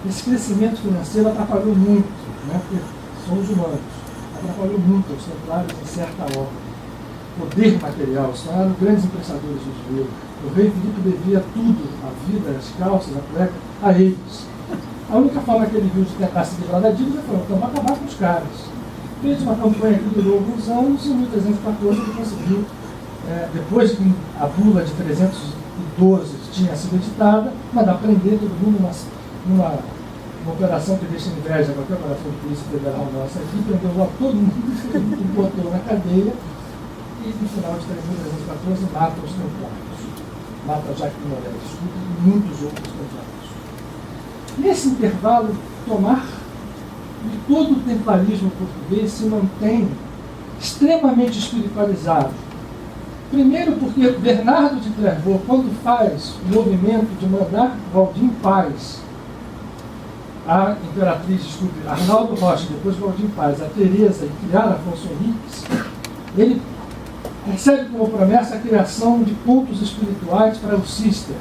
esse crescimento financeiro atrapalhou muito, né, porque são os humanos, atrapalhou muito os templários em certa ordem. Poder material, se tornaram grandes emprestadores de dinheiro. O rei Filipe devia tudo, a vida, as calças, a cueca, a eles. A única forma que ele viu de tentar se livrar da dívida foi: então, vamos acabar com os caras. Fez uma campanha que durou alguns anos e em 1314 ele conseguiu, depois que a bula de 312 tinha sido editada, mandar prender todo mundo numa operação que deixa inveja, qualquer operação de polícia federal nossa aqui, prendeu lá todo mundo e botou na cadeia, e no final de 1314 matam os templários. mata Jacques de Molay, e muitos outros templários. Nesse intervalo, Tomar de todo o templarismo português se mantém extremamente espiritualizado. Primeiro porque Bernardo de Clairvaux, quando faz o movimento de mandar Valdir em paz, a imperatriz, Arnaldo Rocha, depois Valdir em paz, a Teresa e criar Afonso Henriques, ele recebe como promessa a criação de cultos espirituais para o Cister.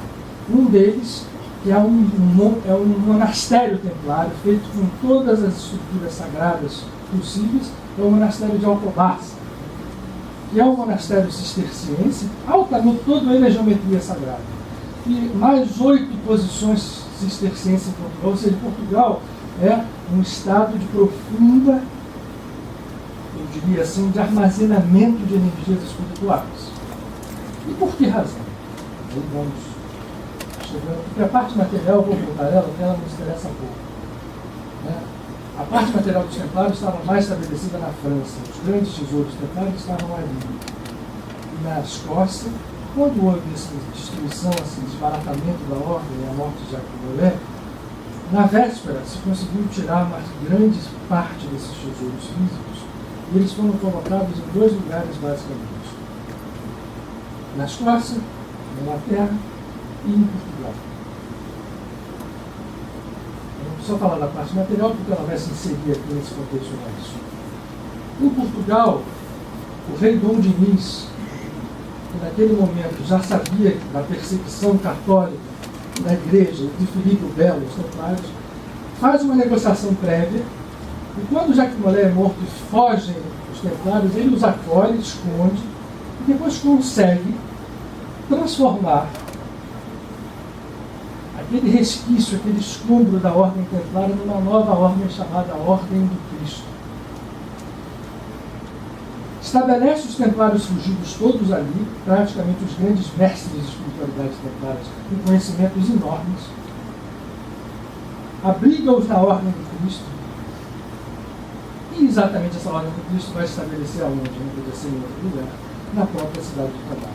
Um deles, que é um monastério templário, feito com todas as estruturas sagradas possíveis, é o monastério de Alcobaça, que é um monastério cisterciense, altamente, todo ele é geometria sagrada. E mais 8 posições cistercienses em Portugal, ou seja, Portugal é um estado de profunda, eu diria assim, de armazenamento de energias espirituais. E por que razão? Aí vamos chegando, porque a parte material, eu vou voltar ela, porque ela nos interessa pouco. Né? A parte material dos templários estava mais estabelecida na França. Os grandes tesouros templários estavam ali. E na Escócia, quando houve essa destruição, esse desbaratamento da ordem e a morte de Jacques de Molay, na véspera se conseguiu tirar uma grande parte desses tesouros físicos e eles foram colocados em 2 lugares basicamente. Na Escócia, na Inglaterra e em Portugal. Eu não preciso falar da parte material porque ela vai se inserir aqui nesse contexto mais. Em Portugal, o rei Dom Dinis, que naquele momento já sabia da perseguição católica da igreja de Filipe o Belo, os templários, faz uma negociação prévia e quando Jacques de Molay é morto e fogem os templários, ele os acolhe, esconde e depois consegue transformar aquele resquício, aquele escombro da ordem templária numa nova ordem chamada Ordem do Cristo. Estabelece os templários fugidos todos ali, praticamente os grandes mestres de espiritualidade templários, com conhecimentos enormes. Abriga-os na Ordem do Cristo. E exatamente essa Ordem do Cristo vai se estabelecer aonde? Não podia ser em outro lugar, na própria cidade de Tomar.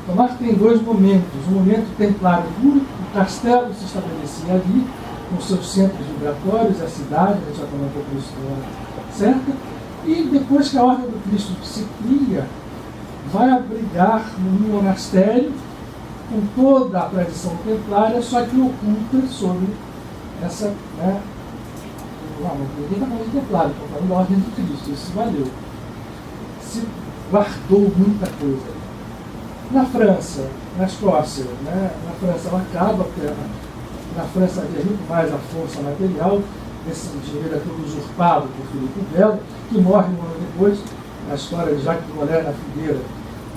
Tomar tem 2 momentos. O momento templário puro, o castelo se estabelecia ali, com seus centros vibratórios, a cidade, a gente vai falar um pouco disso na hora certa. E depois que a Ordem do Cristo se cria, vai abrigar num monastério com toda a tradição templária, só que oculta sobre essa, né, ninguém está falando de templário, estou falando da Ordem do Cristo, isso valeu. Se guardou muita coisa. Na França, na Escócia, né, na França ela acaba, porque na França havia muito mais a força material, esse dinheiro é todo usurpado por Filipe o Belo, que morre um ano depois. A história de Jacques de Molay na fogueira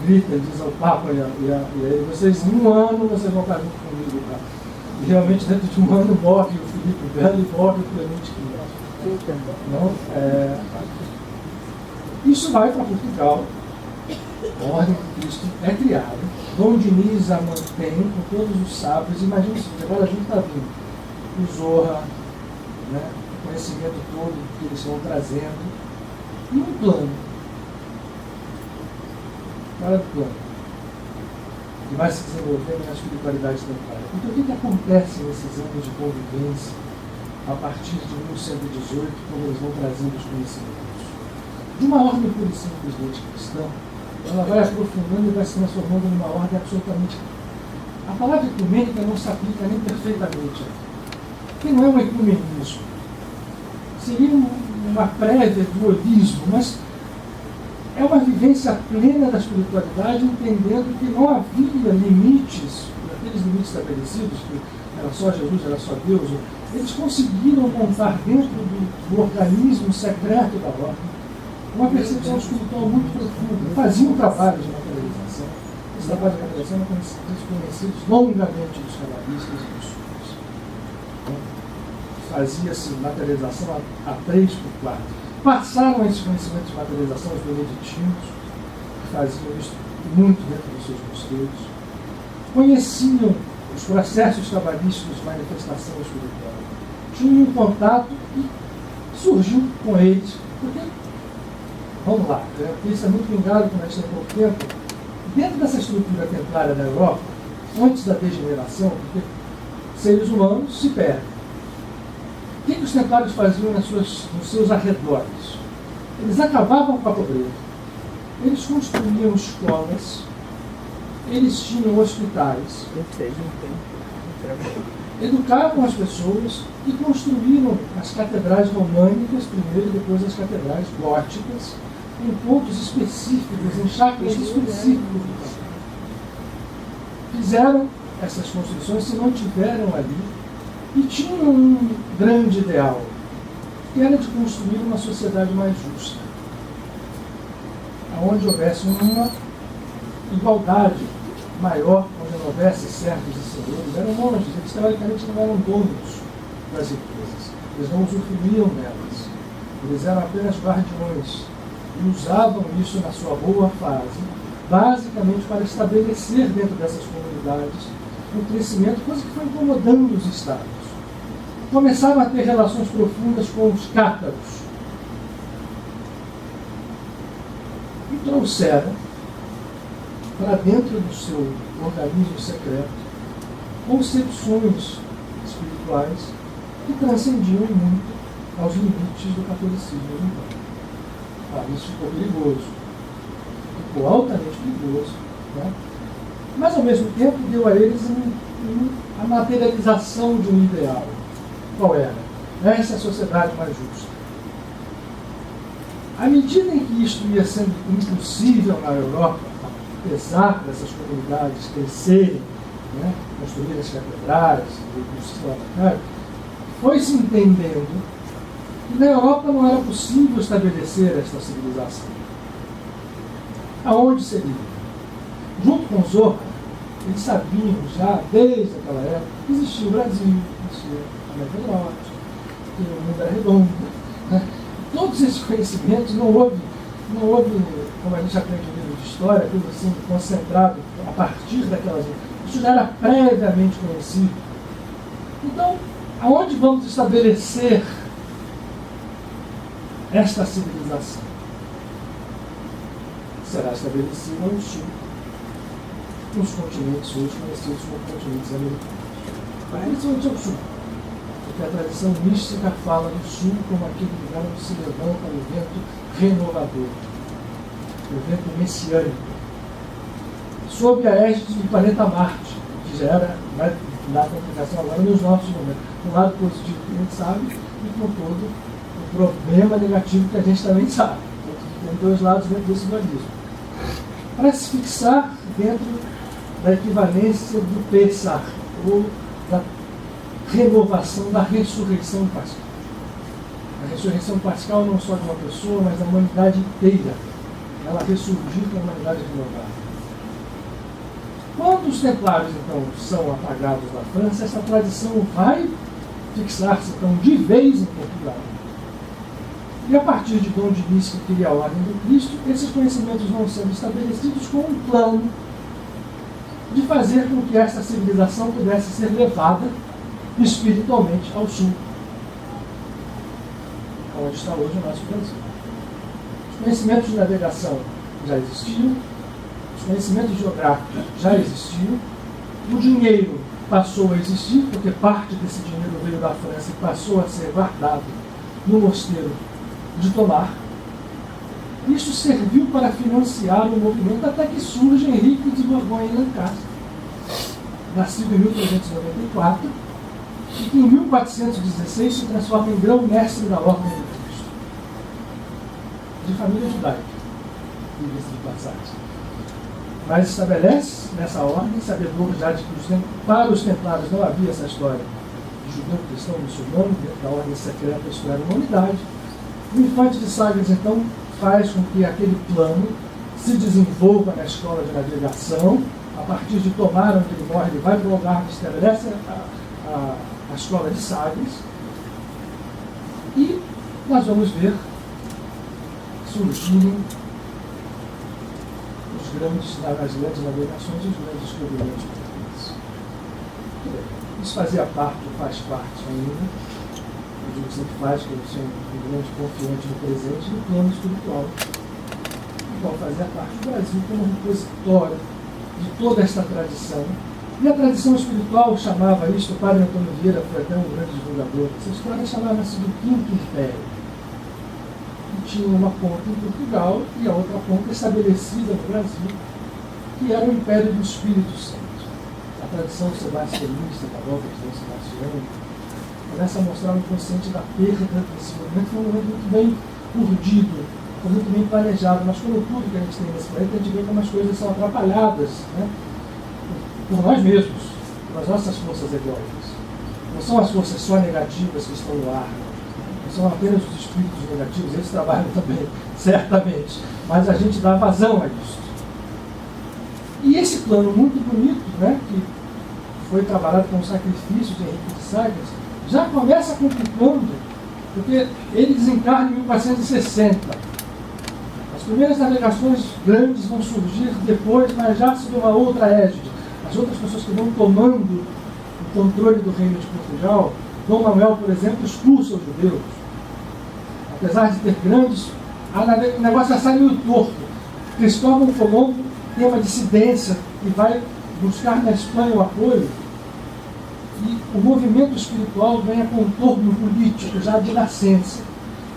grita e diz ao Papa e aí, vocês em um ano vocês vão estar junto comigo. Tá? E realmente dentro de um ano morre o Filipe o Belo e morre o Clemente V. Então, isso vai para Portugal. A Ordem do Cristo é criada. Dom Dinis a mantém com todos os sábios. Imagina o seguinte, agora a gente está vindo o Zorra, né, o conhecimento todo que eles estão trazendo, e um plano. Qual é o plano? Que vai se desenvolvendo na espiritualidade templária. Então, o que acontece nesses anos de convivência, a partir de 1118, quando eles vão trazendo os conhecimentos? De uma ordem pura e simplesmente cristã, ela vai aprofundando e vai se transformando numa ordem absolutamente. A palavra ecumênica não se aplica nem perfeitamente aqui. Que não é um ecumenismo. Seria uma prévia do holismo, mas é uma vivência plena da espiritualidade, entendendo que não havia limites, aqueles limites estabelecidos, que era só Jesus, era só Deus. Eles conseguiram montar dentro do organismo secreto da ordem uma percepção espiritual muito profunda. Faziam um trabalho de materialização. Esse trabalho de materialização é desconhecido longamente dos cabalistas e dos sufis. Fazia-se materialização a 3x4. Passaram esses conhecimentos de materialização aos beneditinos, que faziam isso muito dentro dos seus mosteiros. Conheciam os processos cabalísticos de manifestação espiritual. Tinham um contato e surgiu com eles. Porque, vamos lá, isso é muito ligado, como a gente tem pouco tempo, dentro dessa estrutura templária da Europa, antes da degeneração, porque seres humanos se perdem. O que os templários faziam nos seus arredores? Eles acabavam com a pobreza. Eles construíam escolas, eles tinham hospitais, educavam as pessoas e construíram as catedrais românicas primeiro e depois as catedrais góticas, em pontos específicos, em chakras específicos. Fizeram essas construções, se mantiveram ali, e tinham um grande ideal, que era de construir uma sociedade mais justa, onde houvesse uma igualdade maior, onde não houvesse servos e senhores. Eram monges, eles teoricamente não eram donos das riquezas, eles não usufruíam delas, eles eram apenas guardiões, e usavam isso na sua boa fase, basicamente para estabelecer dentro dessas comunidades um crescimento, coisa que foi incomodando os estados. Começaram a ter relações profundas com os cátaros e trouxeram para dentro do seu organismo secreto concepções espirituais que transcendiam muito aos limites do catolicismo. Isso ficou perigoso, ficou altamente perigoso, né? Mas ao mesmo tempo deu a eles a materialização de um ideal. Qual era? Essa sociedade mais justa. À medida em que isto ia sendo impossível na Europa, apesar dessas comunidades crescerem, né, construir as catedrais, o sistema bancário, foi-se entendendo que na Europa não era possível estabelecer esta civilização. Aonde seria? Junto com Zorba, eles sabiam já, desde aquela época, que existia o Brasil, existia a América do Norte, que o mundo era redondo. Né? Todos esses conhecimentos não houve, como a gente aprende no livro de história, tudo assim, concentrado a partir daquelas. Isso já era previamente conhecido. Então, aonde vamos estabelecer esta civilização? Será estabelecida no sul, nos continentes hoje conhecidos como continentes americanos. Principalmente ao sul, porque a tradição mística fala do sul como aquele lugar onde se levanta o vento renovador, o vento messiânico, sob a égide do planeta Marte, que já era, vai dar complicação agora nos nossos momentos, um lado positivo que a gente sabe e com todo o problema negativo que a gente também sabe. Tem dois lados dentro desse dualismo. Para se fixar dentro da equivalência do Pesach, ou da renovação da ressurreição pascal. A ressurreição pascal não só de uma pessoa, mas da humanidade inteira. Ela ressurgir com a humanidade renovada. Quando os templários, então, são apagados da França, essa tradição vai fixar-se, então, de vez em Portugal. E a partir de Dom Diniz, que cria a ordem do Cristo, esses conhecimentos vão sendo estabelecidos com um plano de fazer com que essa civilização pudesse ser levada espiritualmente ao sul, onde está hoje o nosso Brasil. Os conhecimentos de navegação já existiam, os conhecimentos geográficos já existiam, o dinheiro passou a existir, porque parte desse dinheiro veio da França e passou a ser guardado no mosteiro de Tomar. Isso serviu para financiar o movimento até que surge Henrique de Borgonha e Lancaster, nascido em 1394, e que em 1416 se transforma em grão-mestre da Ordem de Cristo, de família judaica, diga-se de passagem. Mas estabelece nessa ordem, sabedor já de que para os templários não havia essa história de judeu, cristão, muçulmano, dentro da ordem secreta, isso era uma unidade. O Infante de Sagres, então, faz com que aquele plano se desenvolva na escola de navegação. A partir de Tomar, onde ele morre, ele vai para o Algarve, estabelece a escola de Sagres. E nós vamos ver surgirem as grandes navegações e os grandes descobrimentos portugueses. Isso faz parte ainda, eu digo sempre faz, porque eu sou um grande confiante no presente, no plano espiritual. qual fazia parte, o Brasil como repositório de toda esta tradição. E a tradição espiritual chamava isto, o padre Antônio Vieira foi até um grande divulgador, essa história chamava-se do Quinto Império. E tinha uma ponta em Portugal e a outra ponta estabelecida no Brasil, que era o Império do Espírito Santo. A tradição sebastianista da volta de São Sebastião começa a mostrar o inconsciente da perda desse movimento. Foi um movimento muito bem urdido, foi muito bem planejado, mas como tudo que a gente tem nesse planeta, a gente vê como as coisas são atrapalhadas, né, por nós mesmos, pelas nossas forças egóicas. Não são as forças só negativas que estão no ar, não são apenas os espíritos negativos, eles trabalham também, certamente, mas a gente dá vazão a isso. E esse plano muito bonito, né, que foi trabalhado com o sacrifício de Henrique de Sagres, já começa complicando, porque ele desencarna em 1460. As primeiras navegações grandes vão surgir depois, mas já sob uma outra égide. As outras pessoas que vão tomando o controle do reino de Portugal, Dom Manuel, por exemplo, expulsa os judeus. Apesar de ter grandes, o negócio já sai meio torto. Cristóvão Colombo tem uma dissidência e vai buscar na Espanha o apoio. E o movimento espiritual ganha contorno político já de nascença.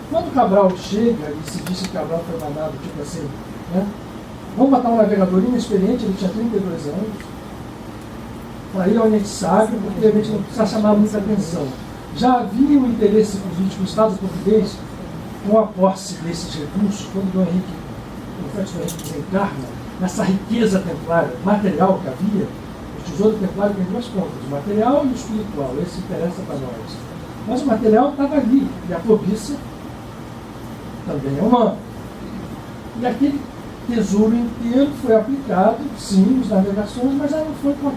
Quando Cabral chega, e se diz que Cabral foi mandado, tipo assim, né? Vamos botar um navegador inexperiente, ele tinha 32 anos, para ir onde a gente sabe, porque a gente não precisa chamar muita atenção. Já havia um interesse político do Estado português com a posse desses recursos, quando o profeta Dom Henrique desencarna, nessa riqueza templária, material que havia. O tesouro templário tem duas pontas, o material e o espiritual, esse interessa para nós. Mas o material estava ali, e a cobiça também é humana. E aquele tesouro inteiro foi aplicado, sim, nas navegações, mas já não foi com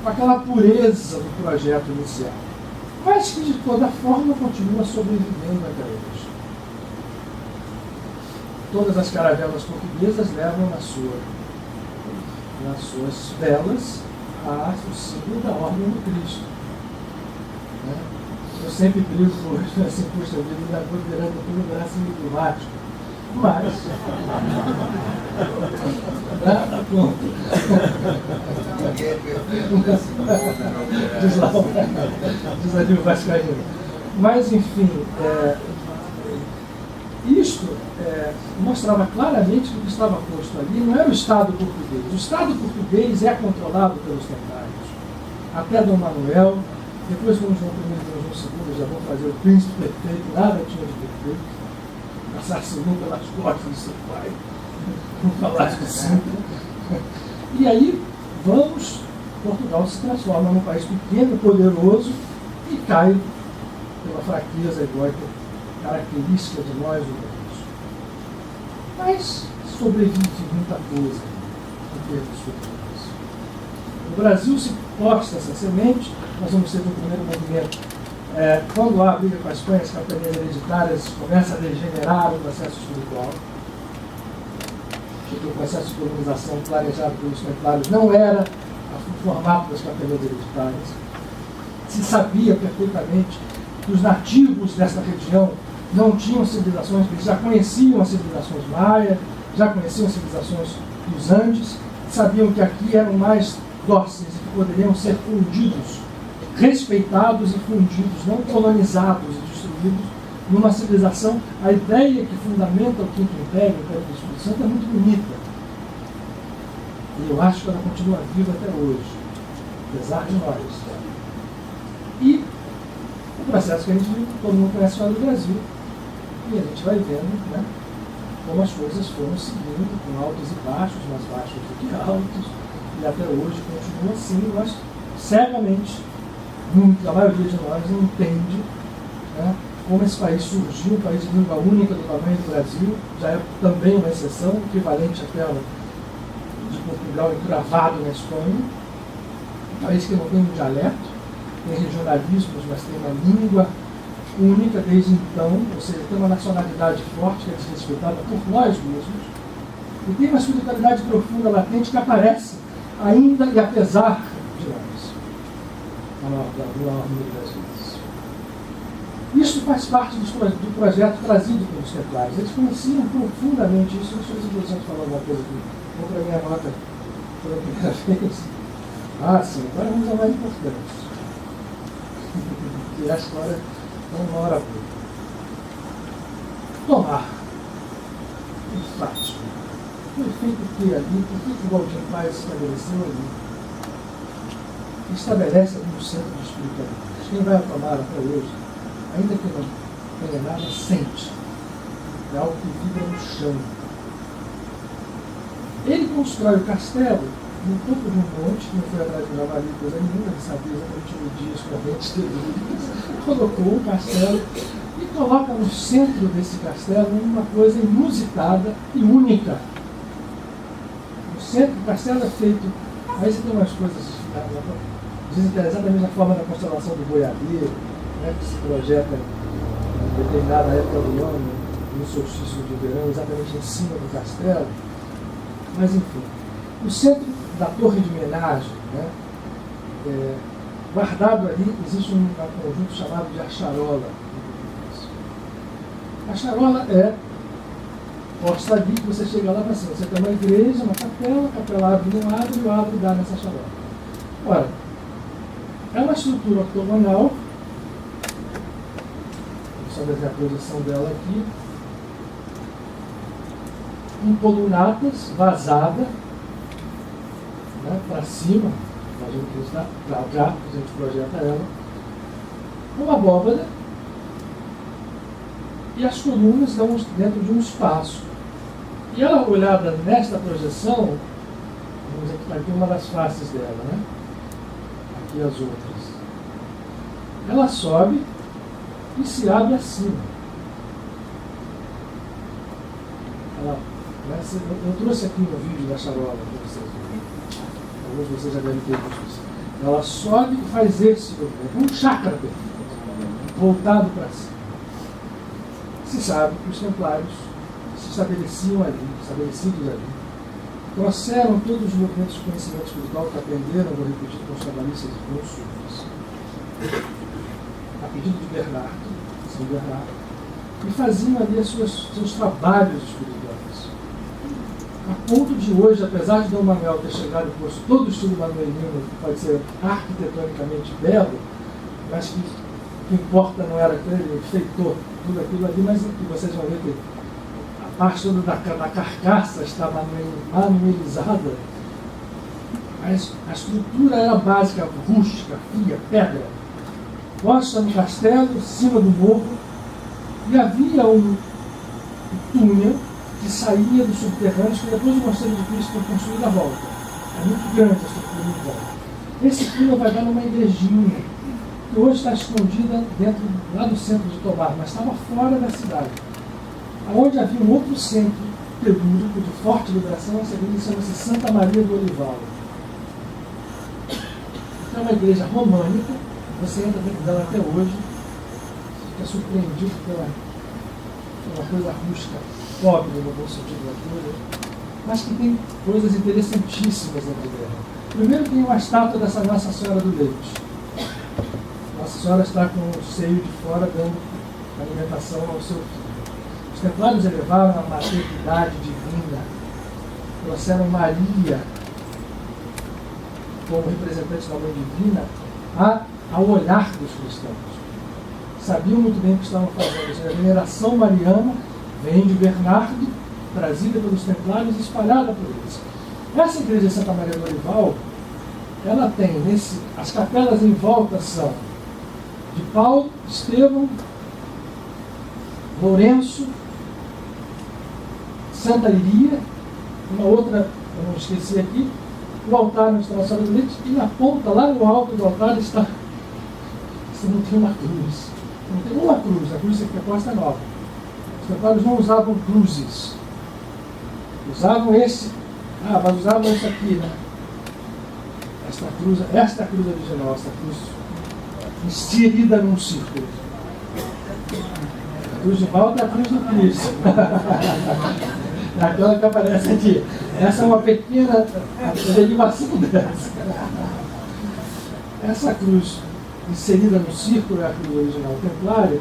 aquela pureza do projeto inicial. Mas que, de toda forma, continua sobrevivendo até hoje. Todas as caravelas portuguesas levam nas suas velas o símbolo da ordem do Cristo. Né? Eu sempre brigo hoje, assim, puxa vida, ainda vou virando tudo graça diplomático. Mas, diz ali o Vascaíno. Mas, enfim, isto mostrava claramente que o que estava posto ali não era o Estado português. O Estado português é controlado pelos templários. Até Dom Manuel, depois com João I e João II, já vão fazer o príncipe perfeito, nada tinha de perfeito. Assassinou pelas costas do seu pai, não falasse assim. E aí, Portugal se transforma num país pequeno, poderoso, e cai pela fraqueza egóica característica de nós humanos. Mas sobrevive muita coisa em termos futuros. No Brasil se posta essa semente, nós vamos ter um primeiro movimento. Quando há a briga com a Espanha, as capitanias hereditárias começam a degenerar o processo espiritual. Porque o processo de colonização planejado pelos templários não era o formato das capitanias hereditárias. Se sabia perfeitamente que os nativos dessa região não tinham civilizações, eles já conheciam as civilizações maia, já conheciam as civilizações dos Andes, sabiam que aqui eram mais dóceis e que poderiam ser fundidos, respeitados e fundidos, não colonizados e destruídos, numa civilização. A ideia que fundamenta o Quinto Império, o Império do Espírito Santo, é muito bonita. E eu acho que ela continua viva até hoje, apesar de nós. E o processo que a gente viu, todo mundo conhece lá do Brasil, e a gente vai vendo, né, como as coisas foram seguindo, com altos e baixos, mais baixos do que altos, e até hoje continua assim, mas cegamente, a maioria de nós não entende, né, como esse país surgiu, um país de língua única do tamanho do Brasil, já é também uma exceção, equivalente àquela de Portugal encravado na Espanha, um país que não tem um dialeto, tem regionalismos, mas tem uma língua única desde então, ou seja, tem uma nacionalidade forte que é desrespeitada por nós mesmos, e tem uma espiritualidade profunda, latente, que aparece ainda e apesar de nós, na maior das vezes. Isso faz parte do projeto trazido pelos templários. Eles conheciam profundamente isso. Deixa eu ver se o professor falou alguma coisa aqui. Vou para a minha nota pela primeira vez. Ah, sim, agora vamos ao mais importante. E a história é uma hora boa. Tomar. Enfático. Foi feito o que ali? Por que o Valdir Paz estabeleceu ali? Estabelece ali no centro de espiritualidade. Quem vai a tomar até hoje, ainda que não tenha nada, sente. É algo que vibra no chão. Ele constrói o castelo no topo de um monte, que não foi atrás de javali, coisa nenhuma, ele sabia exatamente o dia, as correntes dele. Colocou o castelo e coloca no centro desse castelo uma coisa inusitada e única. No centro do castelo é feito. Aí você tem umas coisas desinteressantes, da mesma forma da constelação do boiadeiro, né, que se projeta em determinada época do ano, no solstício de verão, exatamente em cima do castelo. Mas enfim, no centro da torre de homenagem, né, guardado ali, existe um conjunto chamado de acharola. A acharola é posta ali, que você chega lá para cima. Você tem uma igreja, uma capela, a capela abre de um lado e o abre dá nessa acharola. Ora, é uma estrutura octogonal, só ver a projeção dela aqui, com colunatas, vazada, né, para cima, imagina que está para cá, a gente projeta ela, uma abóbada, e as colunas estão dentro de um espaço. E ela, olhada nesta projeção, vamos dizer que está aqui uma das faces dela, né? Aqui as outras. Ela sobe e se abre acima. Eu trouxe aqui um vídeo da charola para vocês verem. Alguns de vocês já devem ter visto isso. Ela sobe e faz esse movimento, um chakra voltado para cima. Se sabe que os templários se estabelecidos ali, trouxeram todos os movimentos de conhecimento espiritual que aprenderam, vou repetir, com os cabalistas e com os sufis, a pedido de Bernardo, São Bernardo, e faziam ali seus trabalhos espirituais. A ponto de hoje, apesar de Dom Manuel ter chegado e posto todo o estilo manuelino, que pode ser arquitetonicamente belo, mas que o que importa não era que ele feitou tudo aquilo ali, mas que vocês vão ver que a parte toda da carcaça está manuelizada, mas a estrutura era básica, rústica, fria, pedra, posta no castelo, em cima do morro, e havia um túnel que saía dos subterrâneos, que depois o Mosteiro de Cristo foi construído à volta. É muito grande a estrutura em volta. Esse túnel vai dar numa igrejinha, que hoje está escondida lá no centro de Tobar, mas estava fora da cidade. Onde havia um outro centro telúrico de forte vibração, essa igreja chama-se Santa Maria do Olival. É uma igreja românica, você entra dentro dela até hoje, fica surpreendido pela coisa rústica, pobre no bom sentido da coisa, mas que tem coisas interessantíssimas dentro dela. Primeiro tem uma estátua dessa Nossa Senhora do Leite. Nossa Senhora está com o seio de fora dando alimentação ao seu filho. Os templários elevaram a maternidade divina, trouxeram Maria como representante da mãe divina ao olhar dos cristãos. Sabiam muito bem o que estavam fazendo. A veneração mariana vem de Bernardo, trazida pelos templários e espalhada por eles. Essa igreja de Santa Maria do Olival, ela tem as capelas em volta são de Paulo, Estevão, Lourenço, Santa Iria, uma outra, eu não esqueci aqui, o altar onde está a Nossa Senhora do Leite, e na ponta, lá no alto do altar, você não tem uma cruz. Não tem uma cruz, a cruz que é posta nova. Os templários não usavam cruzes. Usavam mas usavam esse aqui, né? Esta é a cruz original, esta cruz inserida num círculo. A cruz de volta é a cruz do Cristo. Aquela que aparece aqui. Essa é uma pequena derivação dessa. Essa cruz inserida no círculo é a cruz original templária.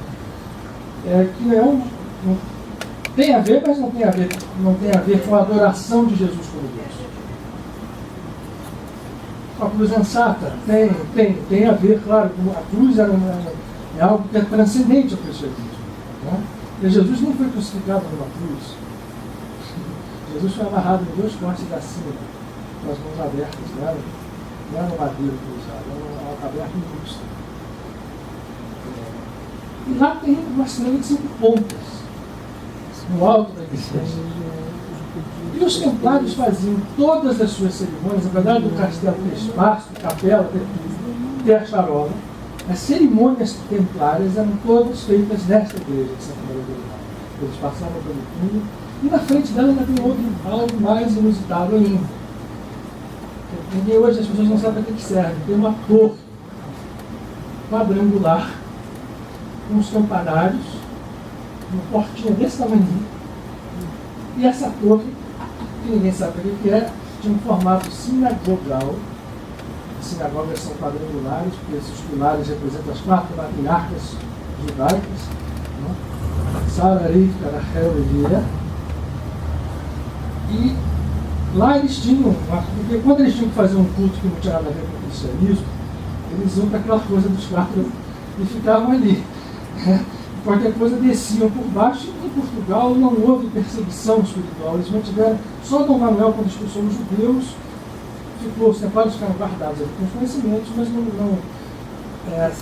que tem a ver, mas não tem a ver com a adoração de Jesus como Deus. A cruz ansata tem a ver, claro, com a cruz é algo que é transcendente ao cristianismo. Né? E Jesus nem foi crucificado numa cruz. Jesus foi amarrado em 2 cortes acima, com as mãos abertas, não era no madeiro cruzado, era aberto em cruz. E lá tem uma estrela de 5 pontas, no alto da igreja. E os templários faziam todas as suas cerimônias, apesar do castelo ter espaço, capela, ter tudo, ter a charola. As cerimônias templárias eram todas feitas nesta igreja de Santa Maria do Rio. Eles passavam pelo túmulo e na frente dela ainda tem algo mais inusitado ainda. Porque hoje as pessoas não sabem para que serve. Tem uma torre quadrangular com os campanários, uma portinha desse tamanho. E essa torre, que ninguém sabe o que é, tinha um formato sinagogal. As sinagogas são quadrangulares, porque esses pilares representam as 4 matriarcas judaicas, né? Sara, Rivka, Rachel e Lia. E lá eles tinham, porque quando eles tinham que fazer um culto que não tinha nada a ver com o cristianismo, eles iam para aquela coisa dos 4 e ficavam ali. Né? Qualquer coisa desciam por baixo. Em Portugal não houve perseguição espiritual. Eles mantiveram, só Dom Manuel, quando expulsou os judeus, os templários ficaram guardados ali com os conhecimentos, mas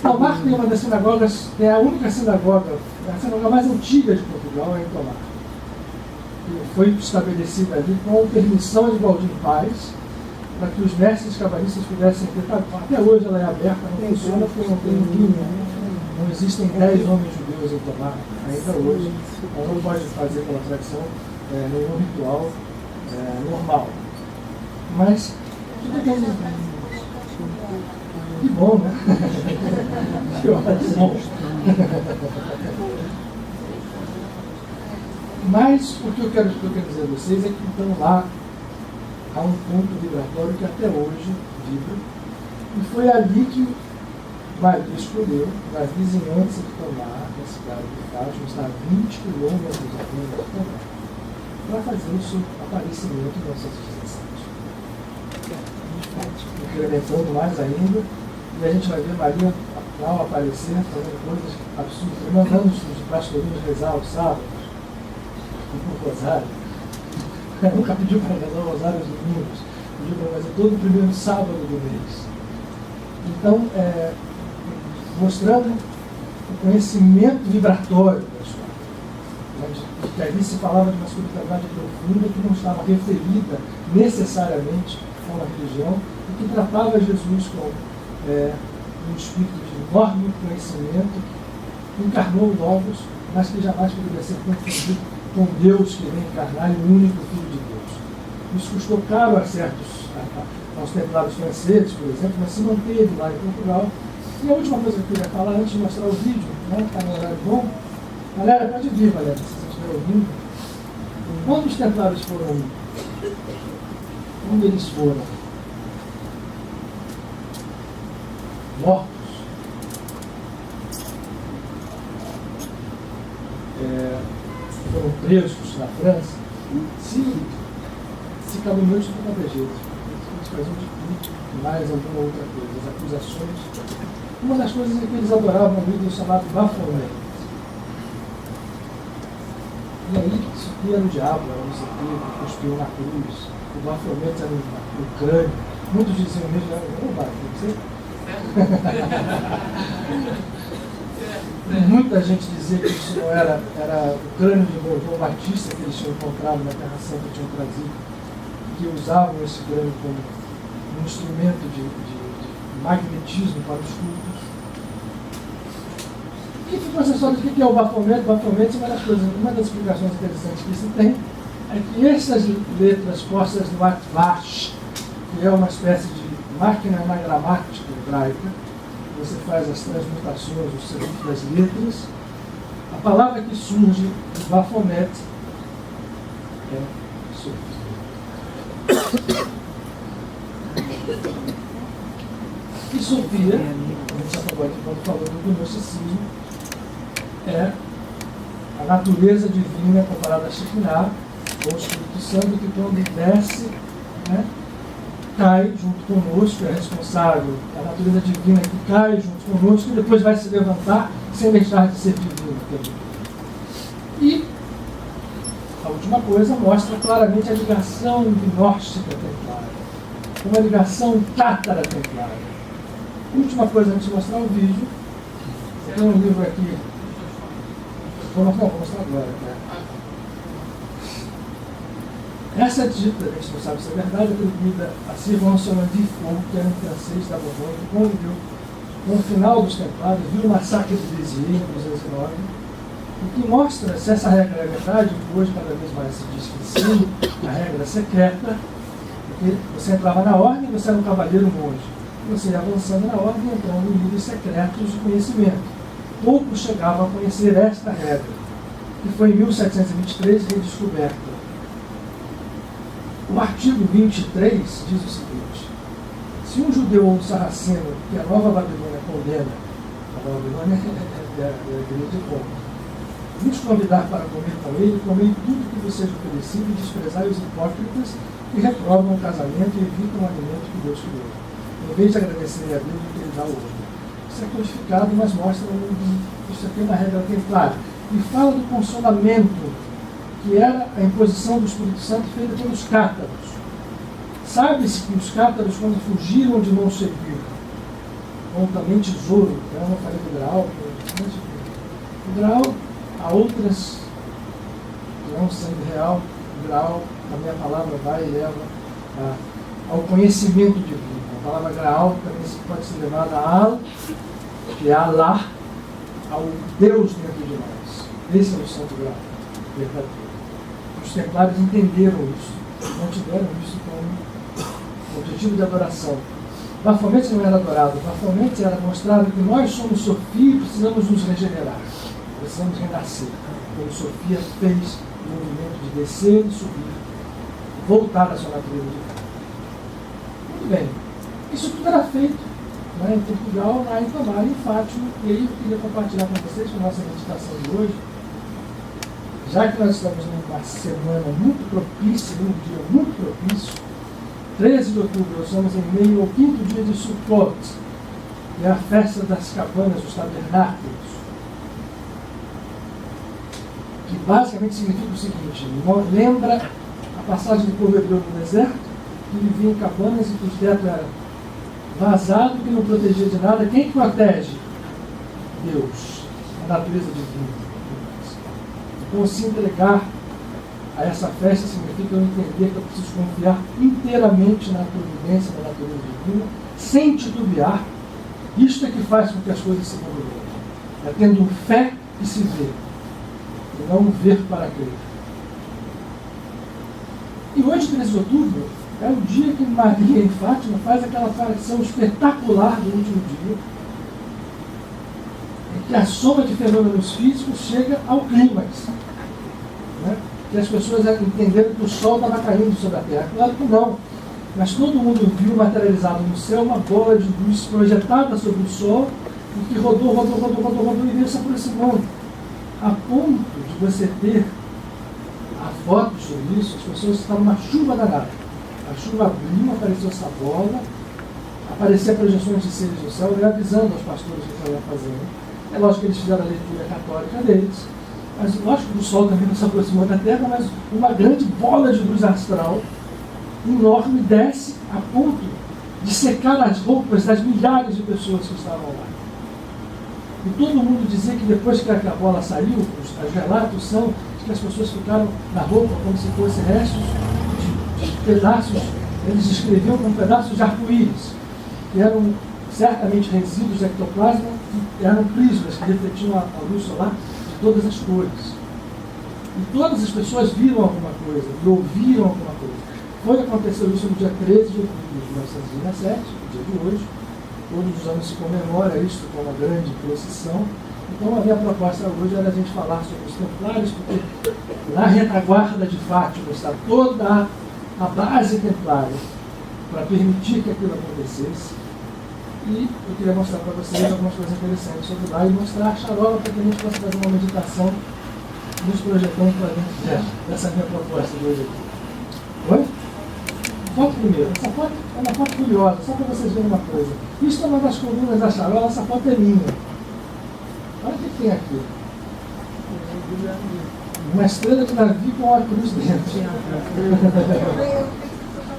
Tomar tem uma das sinagogas, é a única sinagoga, a sinagoga mais antiga de Portugal, é em Tomar. E foi estabelecida ali com permissão de Baldinho Paz, para que os mestres cabalistas pudessem ter. Até hoje ela é aberta, não funciona porque não tem linha. Não existem 10 homens judeus em Tomar, ainda hoje. Ela não pode fazer pela tradição nenhum ritual normal. Mas, que bom, né? Que ótimo. Mas o que eu quero dizer a vocês é que então lá há um ponto vibratório que até hoje vibra. E foi ali que Maria escolheu, na vizinhança de Tomar, na cidade de Fátima, está a 20 quilômetros apenas de Tomar, para fazer o seu aparecimento em 1917. Incrementando mais ainda, e a gente vai ver Maria ao aparecer, fazendo coisas absurdas, mandando os pastorinhos rezar aos sábados, o rosário. Nunca pediu para rezar o rosário aos domingos, pediu para fazer todo o primeiro sábado do mês. Então, mostrando o conhecimento vibratório da história. Que ali se falava de uma espiritualidade profunda que não estava referida necessariamente a uma religião, e que tratava Jesus como um espírito de enorme conhecimento, que encarnou o Logos, mas que jamais poderia ser confundido com Deus que vem encarnar e o único Filho de Deus. Isso custou caro aos templários franceses, por exemplo, mas se manteve lá em Portugal. E a última coisa que eu queria falar, antes de mostrar o vídeo, está no horário bom. Galera, pode vir, galera, se vocês estiverem ouvindo. Quando os templários foram, quando eles foram mortos, foram presos na França, se caluniou-se de qualquer jeito. Eles faziam de tudo, mais alguma outra coisa, as acusações. Uma das coisas é que eles adoravam um ídolo chamado Baphomet. E aí, isso aqui era o diabo, era não sei o que, cuspiu na cruz. O Baphomet era no crânio. Muitos diziam mesmo, muita gente dizia que isso não era o crânio de João Batista que eles tinham encontrado na Terra Santa, que tinham trazido, que usavam esse crânio como um instrumento de magnetismo para os cultos. E ficou essa história de que é o Baphomet. Baphomet, uma das explicações interessantes que se tem é que essas letras postas no Atvash, que é uma espécie de máquina anagramática hebraica, você faz as transmutações, o serviço das letras, a palavra que surge de Baphomet é Sofia. E Sofia, a gente já falou aqui quando falou do gnosticismo, é A natureza divina é comparada a Shekinah, ou o Espírito Santo, que quando desce, né, cai junto conosco, é responsável. A natureza divina que cai junto conosco e depois vai se levantar sem deixar de ser divino também. E a última coisa mostra claramente a ligação gnóstica templária, uma ligação tátara templária. Última coisa antes de mostrar o vídeo, tem um livro aqui. Vou mostrar agora. Né? Essa é dita, a gente não sabe se é verdade, atribuída a Sir Vincent de Foucault, que era um francês da Borgonha, que conviveu no final dos Templários, viu o massacre de Béziers em 1209, o que mostra, se essa regra é verdade, que hoje cada vez mais se diz que sim, a regra secreta, porque você entrava na ordem, você era um cavaleiro monge. Você ia avançando na ordem, entrando em níveis secretos de conhecimento. Poucos chegavam a conhecer esta regra, que foi em 1723 redescoberta. O artigo 23 diz o seguinte: se um judeu ou um sarraceno que a Nova Babilônia condena, a Nova Babilônia é a igreja de Roma, vos convidar para comer com ele, comei tudo que vos seja oferecido e desprezai os hipócritas que reprovam o casamento e evitam o alimento que Deus criou, em vez de agradecerem a Deus o que ele dá ao homem. Isso é codificado, mas mostra isso aqui é uma regra templária. E fala do consolamento, que era a imposição do Espírito Santo feita pelos cátaros. Sabe-se que os cátaros, quando fugiram de não servir, com também tesouro, eu não falei do Graal, o Graal, há outras, não sangue real, o Graal, a minha palavra vai e leva ao conhecimento divino. A palavra Graal também pode ser levada a Al, que é Allah, ao Deus dentro de nós. Esse é o Santo Graal verdadeiro. Os templários entenderam isso, não tiveram isso como objetivo de adoração. Baphomet não era adorado, Baphomet era mostrado que nós somos Sofia e precisamos nos regenerar, precisamos renascer. Como Sofia fez o movimento de descer e subir, voltar à sua natureza divina. Muito bem, isso tudo era feito, né, em Portugal, na Itamar, em Fátima, e aí eu queria compartilhar com vocês a nossa meditação de hoje. Já que nós estamos numa semana muito propícia, num dia muito propício, 13 de outubro, nós estamos em meio ao 5º dia de Sukkot, que é a festa das cabanas, dos tabernáculos, que basicamente significa o seguinte: lembra a passagem do povo hebreu no deserto, que vivia em cabanas e que o teto era vazado, que não protegia de nada. Quem protege? Deus, a natureza divina. Então, se entregar a essa festa significa eu entender que eu preciso confiar inteiramente na providência da natureza divina, sem titubear. Isto é que faz com que as coisas se movimentem. É tendo fé que se vê, e não ver para crer. E hoje, 13 de outubro, é o dia que Maria, em Fátima, faz aquela aparição espetacular do último dia, em que a soma de fenômenos físicos chega ao clímax. Né? Que as pessoas entenderam que o sol estava caindo sobre a Terra. Claro que não. Mas todo mundo viu materializado no céu uma bola de luz projetada sobre o sol e que rodou e veio se aproximando. A ponto de você ter a foto sobre isso, as pessoas estavam numa chuva danada. A chuva abriu, apareceu essa bola, apareciam projeções de seres do céu, e avisando aos pastores que estavam fazendo. É lógico que eles fizeram a leitura católica deles, mas lógico que o sol também não se aproximou da Terra, mas uma grande bola de luz astral enorme desce a ponto de secar as roupas das milhares de pessoas que estavam lá. E todo mundo dizia que depois que a bola saiu, os relatos são de que as pessoas ficaram na roupa como se fossem restos de pedaços, eles descreviam como pedaços de arco-íris, que eram certamente resíduos de ectoplasma, que eram prismas que refletiam a luz solar de todas as cores. E todas as pessoas viram alguma coisa, e ouviram alguma coisa. Foi que aconteceu isso no dia 13 de outubro de 1917, no dia de hoje. Todos os anos se comemora isso com uma grande procissão. Então a minha proposta hoje era a gente falar sobre os templários, porque na retaguarda de Fátima está toda a base templária para permitir que aquilo acontecesse. E eu queria mostrar para vocês algumas coisas interessantes sobre lá e mostrar a charola para que a gente possa fazer uma meditação nos projetando para dentro dessa minha proposta de hoje aqui. Oi? Foto primeiro. Essa foto é uma foto curiosa, só para vocês verem uma coisa. Isso é uma das colunas da charola, essa foto é minha. Olha o que tem aqui. Uma estrela de navio com uma cruz dentro.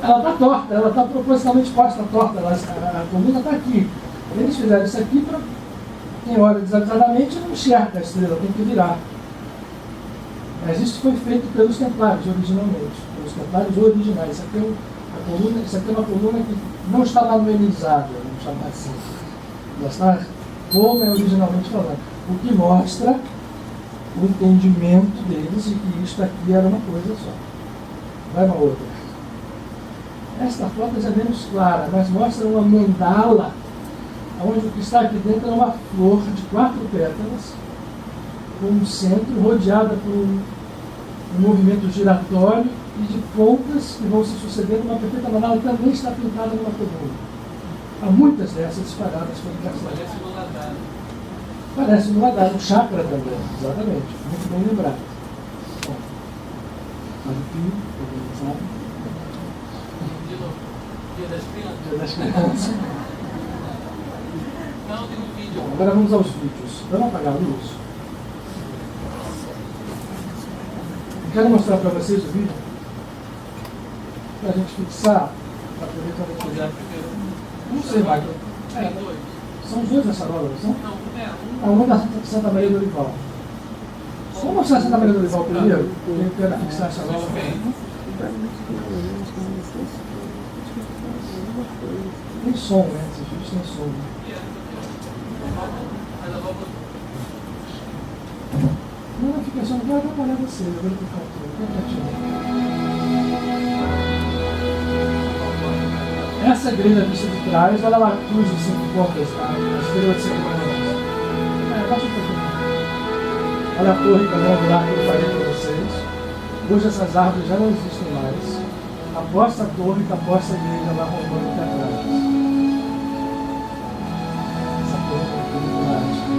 Ela está torta, ela está propositalmente posta torta, a coluna está aqui. Eles fizeram isso aqui para quem olha desavisadamente não enxerga a estrela, tem que virar. Mas isso foi feito pelos templários originalmente, pelos templários originais. Isso aqui é uma coluna que não está manuelizada, vamos chamar assim. Ela está como é originalmente falando. O que mostra o entendimento deles de que isto aqui era uma coisa só. Vai uma outra. Esta foto já é menos clara, mas mostra uma mandala, onde o que está aqui dentro é uma flor de 4 pétalas, com um centro rodeada por um movimento giratório e de pontas que vão se sucedendo. Uma perfeita mandala também está pintada numa coluna. Há muitas dessas espalhadas pelo castelo. Parece um ladar. Parece um ladar, um chakra também, exatamente. Muito bem lembrado. Bom, mas o fio, todo mundo sabe. Dia das crianças? Dia das crianças. Não, tem um vídeo. Bom, agora vamos aos vídeos. Vamos apagar a luz? Eu quero mostrar para vocês o vídeo, para a gente fixar, para poder quando quiser. Não sei, Michael. Tem dois. São os dois dessa roda, não são? Não, é Ah, um da Santa Maria do Olival. Vamos mostrar a Santa Maria do Olival primeiro? Eu quero fixar essa roda. Tem som, né? Esses vídeos têm som. Não, fica só, não vai atrapalhar você. Eu vou ficar aqui. Essa igreja vista de trás, olha lá a cruz de 5 pontas, tá? A estrela de 5 pontas. Baixa um pouquinho. Olha a torre quadrangular que eu falei para vocês. Hoje essas árvores já não existem mais. Aposta a torre, que aposta a igreja lá roubando aqui atrás. Essa torre é muito mágica.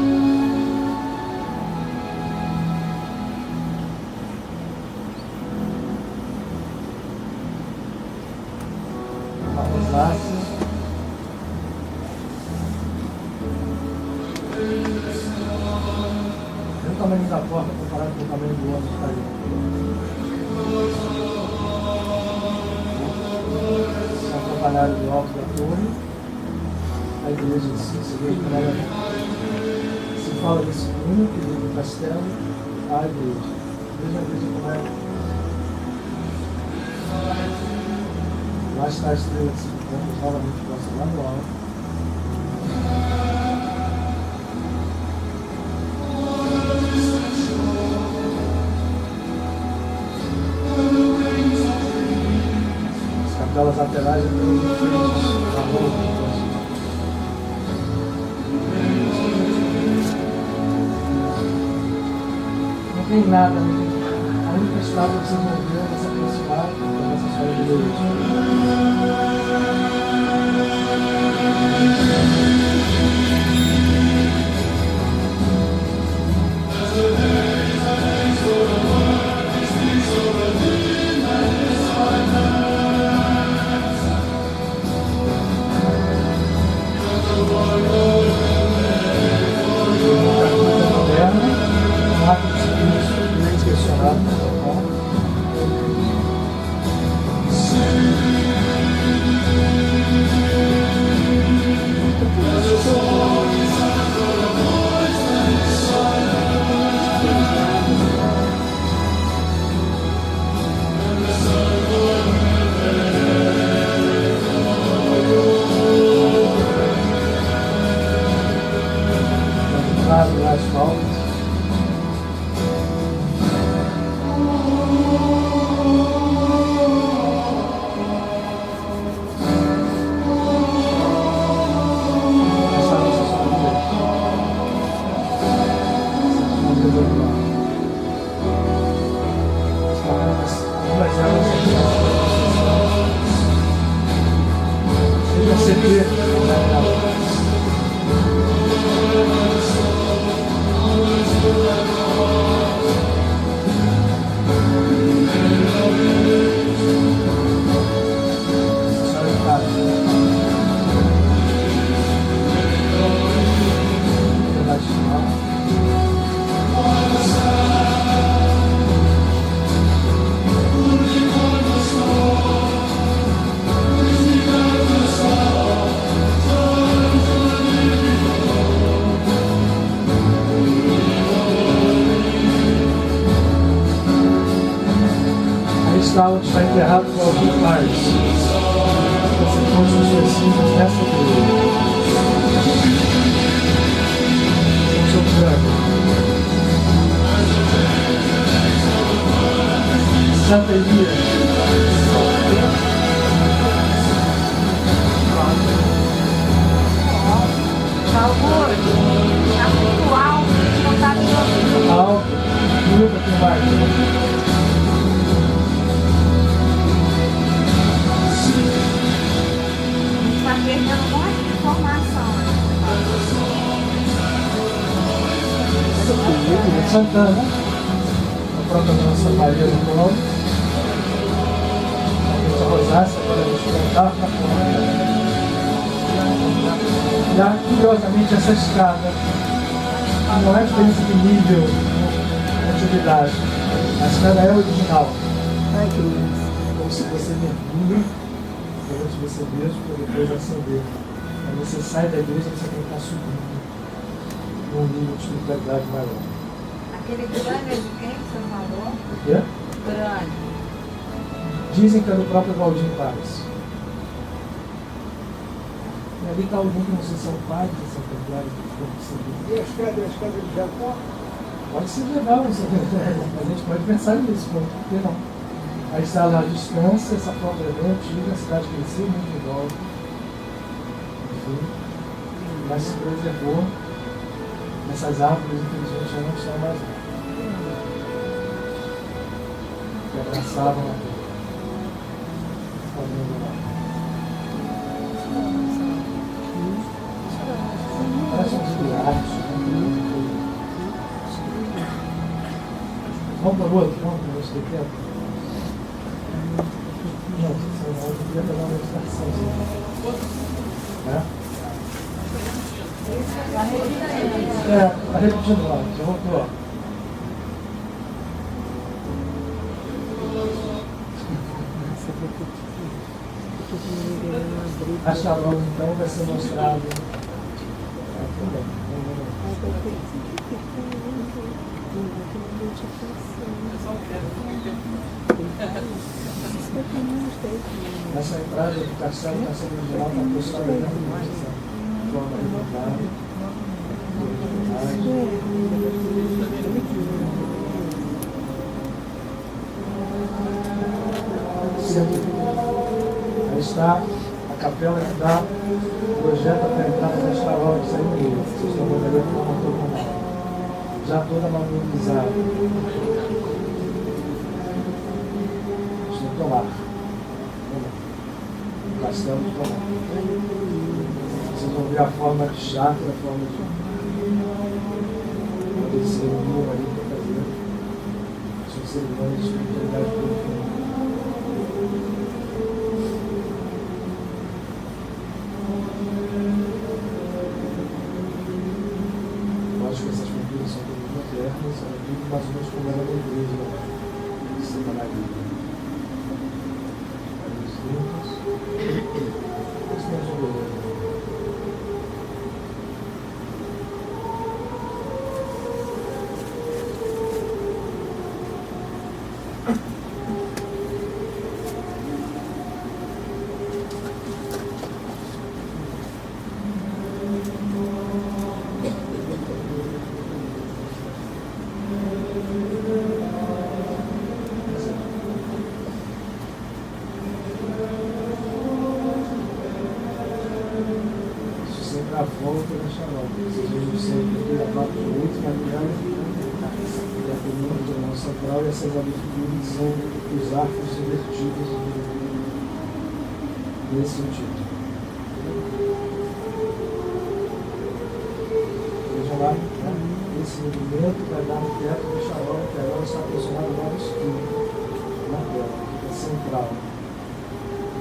Olha o tamanho da porta comparado com o tamanho do outro que está ali. São trabalhados do alto da torre. A igreja em si, você vê como ela se fala desse túnel, que vem do castelo, à igreja. Veja a igreja como é. Lá está a estrela de 5 pontos, novamente posta lá no alto. As capelas laterais estão em frente à rua. Não tem nada, né? A única estátua que se moveu nessa aproximada dessa história de hoje. está onde está enterrado com alguns pais. Você pode sucessivos nessa igreja. Seu plano. Santa Elias. Alto. Luta com mais. Está perdendo um monte de informação. Santana, a própria Nossa Maria do Colo, a Rosácia, para nos contar para fora. E curiosamente essa escada não é diferença de nível de antiguidade. A escada é original. Como se você mergulha durante você mesmo para depois acender. Quando você sai da igreja, você tem que estar subindo num nível de espiritualidade maior. Aquele grande é de quem que você falou? O quê? Grande. Dizem que é do próprio Valdir Paz. E ali está alguém que não sei se é o pai de São Templário, que ficou perseguido. E a escada de Jacó? Pode ser legal, mas a gente pode pensar nisso, por que não? Aí está lá à distância, essa própria é antiga, a cidade cresceu muito em volta. Enfim, mas se preservou. Essas árvores, infelizmente, já não estão mais lá. Que abraçavam a terra. Parece uns pilares. Vamos para o outro, vamos para o outro tempo. Não, eu queria pegar uma meditação. Está repetindo lá, já voltou. A Shalom, então, vai ser mostrado. Essa entrada de educação está sendo geral para a pessoa olhando essa forma de mudar. Aí está a capela que dá o projeto apresentado da Estarol de Saída Livre. Vocês estão vendo ali a forma toda já toda manualizada. Estou tomar. Castelo de tomar. Vocês vão ver a forma de chakra, a forma de cerimônia ali para fazer. São cerimônias de espiritualidade profunda. Lógico que essas culturas são todas modernas, ela vive mais ou menos como era na igreja, de Santa Maria. Vários livros. Isso me ajudou. A volta da Shalom. Vocês vejam sempre que a parte de 8 material e a coluna de mão central e essas aberturas são os arcos invertidos nesse sentido. Vejam lá, né? Esse movimento vai dar no teto da Shalom, que agora está posicionado lá no escuro, na tela, fica central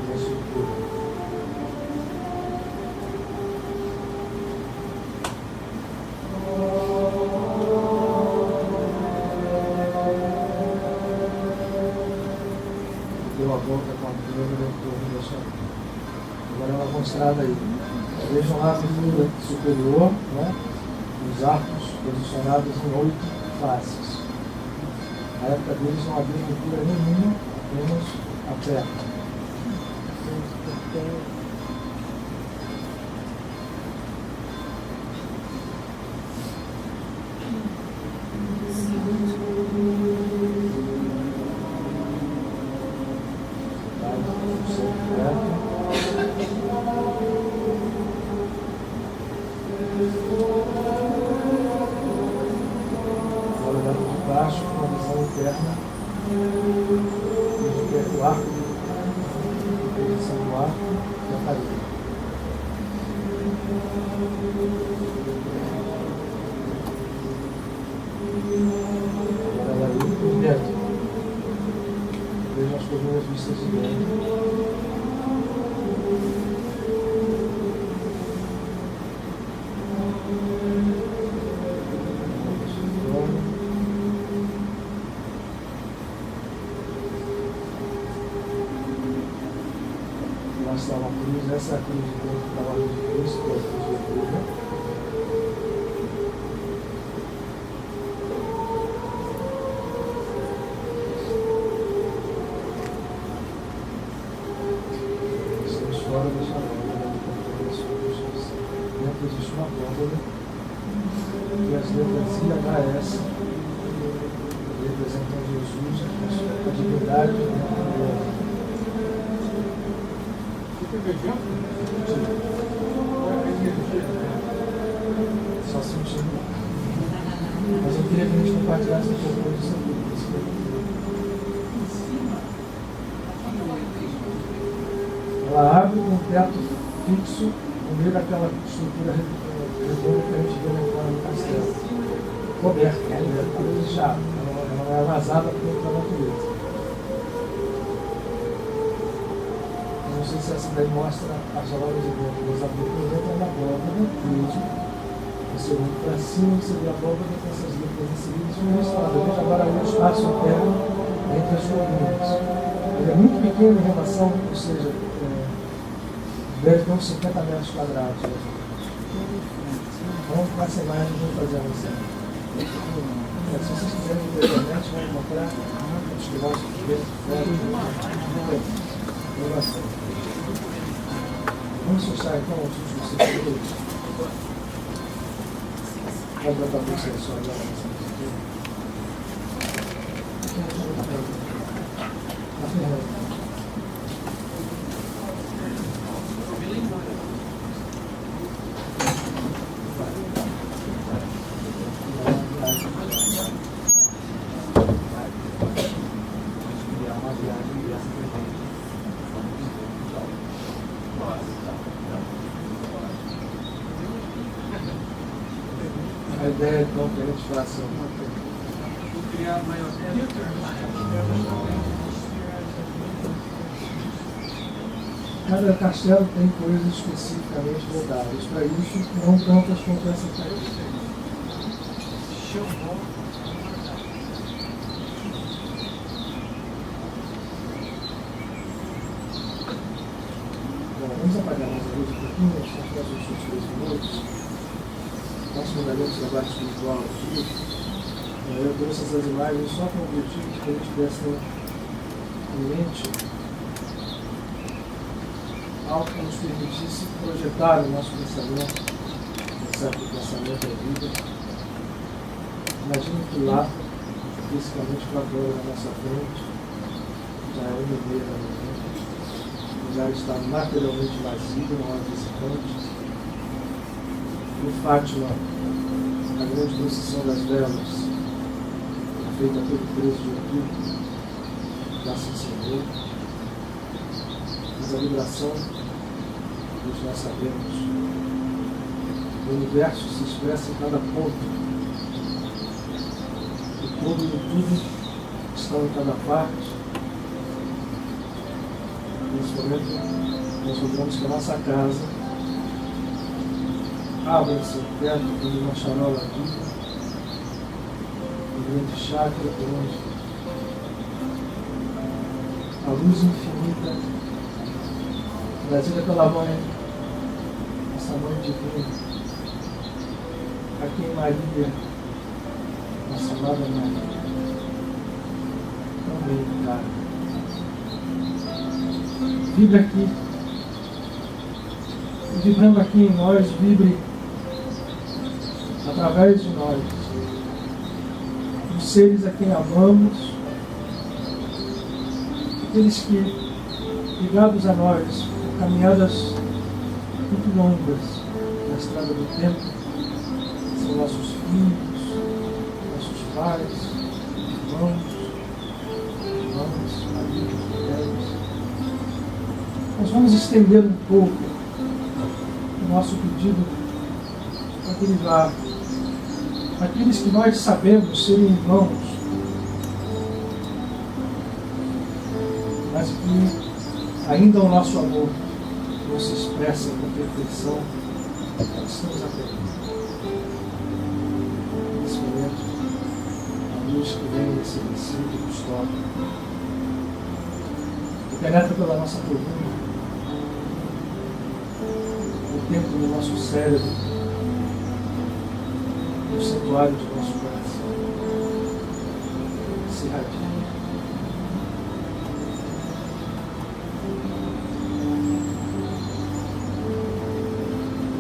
na estrutura. Deu a volta com a primeira torre da Shalom. Agora ela é mostrada aí. Vejam lá a figura superior, né? Os arcos posicionados em 8 faces. Na época deles não havia pintura nenhuma, menos a perna. Agora olhando de baixo, com a visão interna, o arco, a posição do arco e a parede. Agora ela aí por dentro. Vejam as colunas vistas de dentro. Lá está uma cruz, essa é a cruz de dentro da ordem de Cristo, que é a cruz de Buda. Estamos fora da chamada, dentro existe uma abóbora e as letras I, H, S representam Jesus, a divindade dentro do homem. Só sentindo. Mas eu queria que a gente compartilhasse um pouco disso aqui. Ela abre um teto fixo no meio daquela estrutura redonda que a gente vê na entrada do castelo. Coberta, está fechada. Ela não é vazada pela natureza. Não sei se essa daí mostra as obras de dentro, mas a Bíblia dentro da abóbora mesmo. Você olha para cima, você vê a abóbora com essas letras inseridas no estado. Veja agora o espaço interno entre as colunas. Ele é muito pequeno em relação, ou seja, deve ter uns 50 metros quadrados. Então, com essa imagem, eu vou fazer a lição. Se vocês quiserem ver a internet, vão encontrar os que gostam de ver fora. Vamos fechar então os últimos 5 minutos. Pode botar você só agora. A Fernanda. A ideia então que a gente faça criar maior cada castelo tem coisas especificamente voltadas para isso, não tantas quanto essa aqui. Bom, vamos apagar mais a luz um pouquinho, a gente vai fazer os últimos 2 minutos. Nosso mandamento de trabalho espiritual aqui, eu trouxe essas imagens só com o objetivo de que a gente pudesse ter em mente algo que nos permitisse projetar o nosso pensamento, pensar que o pensamento é vida. Imagine que lá, fisicamente 4 horas na nossa frente, já é 1h30 da manhã, o lugar está materialmente vazio, não há visitante. Em Fátima, a grande procissão das velas, feita pelo 13 de outubro, já se encerrou. Mas a vibração dos nós sabemos, o universo se expressa em cada ponto. O todo e o tudo estão em cada parte. Nesse momento, nós lembramos que a nossa casa abre-se perto de uma charola viva, um grande chakra onde a luz infinita trazida pela mãe, essa mãe divina, a quem Maria, nossa amada Maria, também encarna. vibre aqui. E vibrando aqui em nós, vibre através de nós, os seres a quem amamos, aqueles que, ligados a nós, por caminhadas muito longas na estrada do tempo, são nossos filhos, nossos pais, irmãos, maridos, mulheres. Nós vamos estender um pouco o nosso pedido para aquele lar, aqueles que nós sabemos serem irmãos, mas que ainda o nosso amor não se expressa com perfeição. Nós estamos aprendendo. Nesse momento, a luz que vem desse recinto nos toca, que penetra pela nossa coluna, o tempo do nosso cérebro, no santuário do nosso coração, se irradia.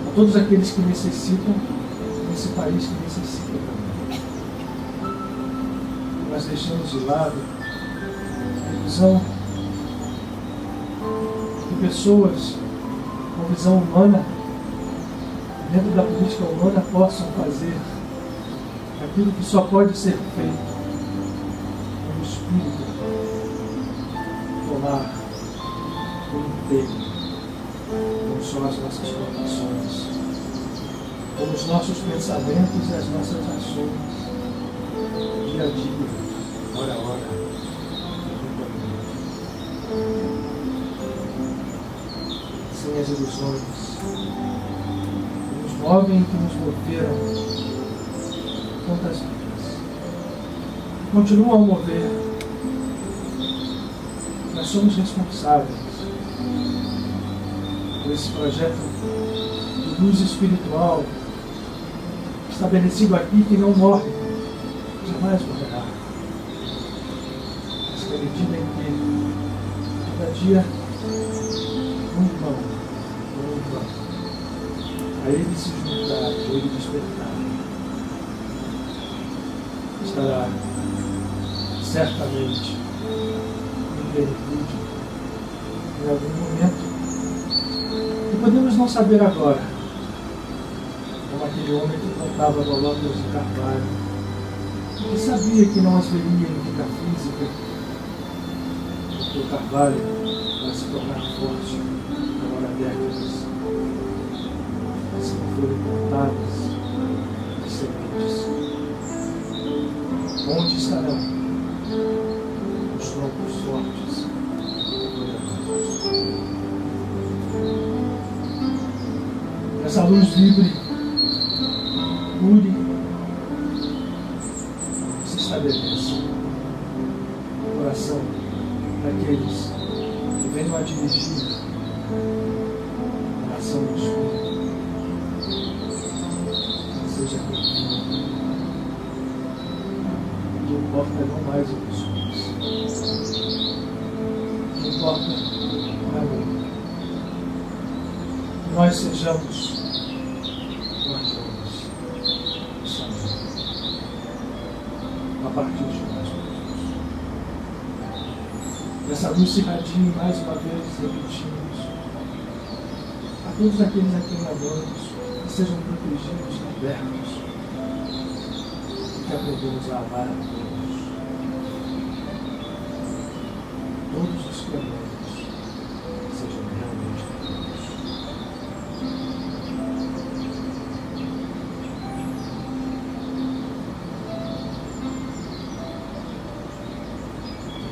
A todos aqueles que necessitam, nesse país que necessita também. Nós deixamos de lado a visão de pessoas com visão humana, dentro da política humana, possam fazer aquilo que só pode ser feito no espírito, tomar o inteiro, não só as nossas formações, como os nossos pensamentos e as nossas ações, dia a dia, hora a hora, sem as ilusões que nos movem e que nos moveram tantas vidas, continuam a mover. Nós somos responsáveis por esse projeto de luz espiritual estabelecido aqui, que não morre, jamais morrerá. Mas que à medida em que cada dia um irmão, a ele se juntar, a ele despertar, estará certamente em plenitude em algum momento que podemos não saber agora, como aquele homem que contava Dolores de Carvalho, que sabia que não as veria em vida física, porque o Carvalho vai se tornar forte agora há décadas, se não forem contadas as sementes. Onde estarão os troncos fortes e poderosos? Essa luz vibre, dure, se estabeleça no coração daqueles que venham a dirigir a ação do Espírito. Seja contínua. O que importa é não mais ilusões. O que importa é amor. Que nós sejamos guardiões do Senhor a partir de nós mesmos. Que essa luz se irradie mais uma vez, repetimos, a todos aqueles a quem amamos, que sejam protegidos, libertos, e que aprendemos a amar a todos. Todos os que amamos sejam realmente amados.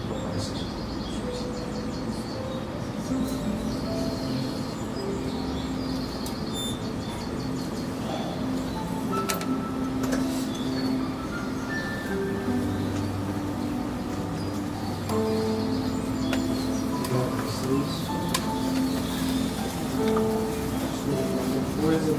Tomar essas resoluções. Coisa,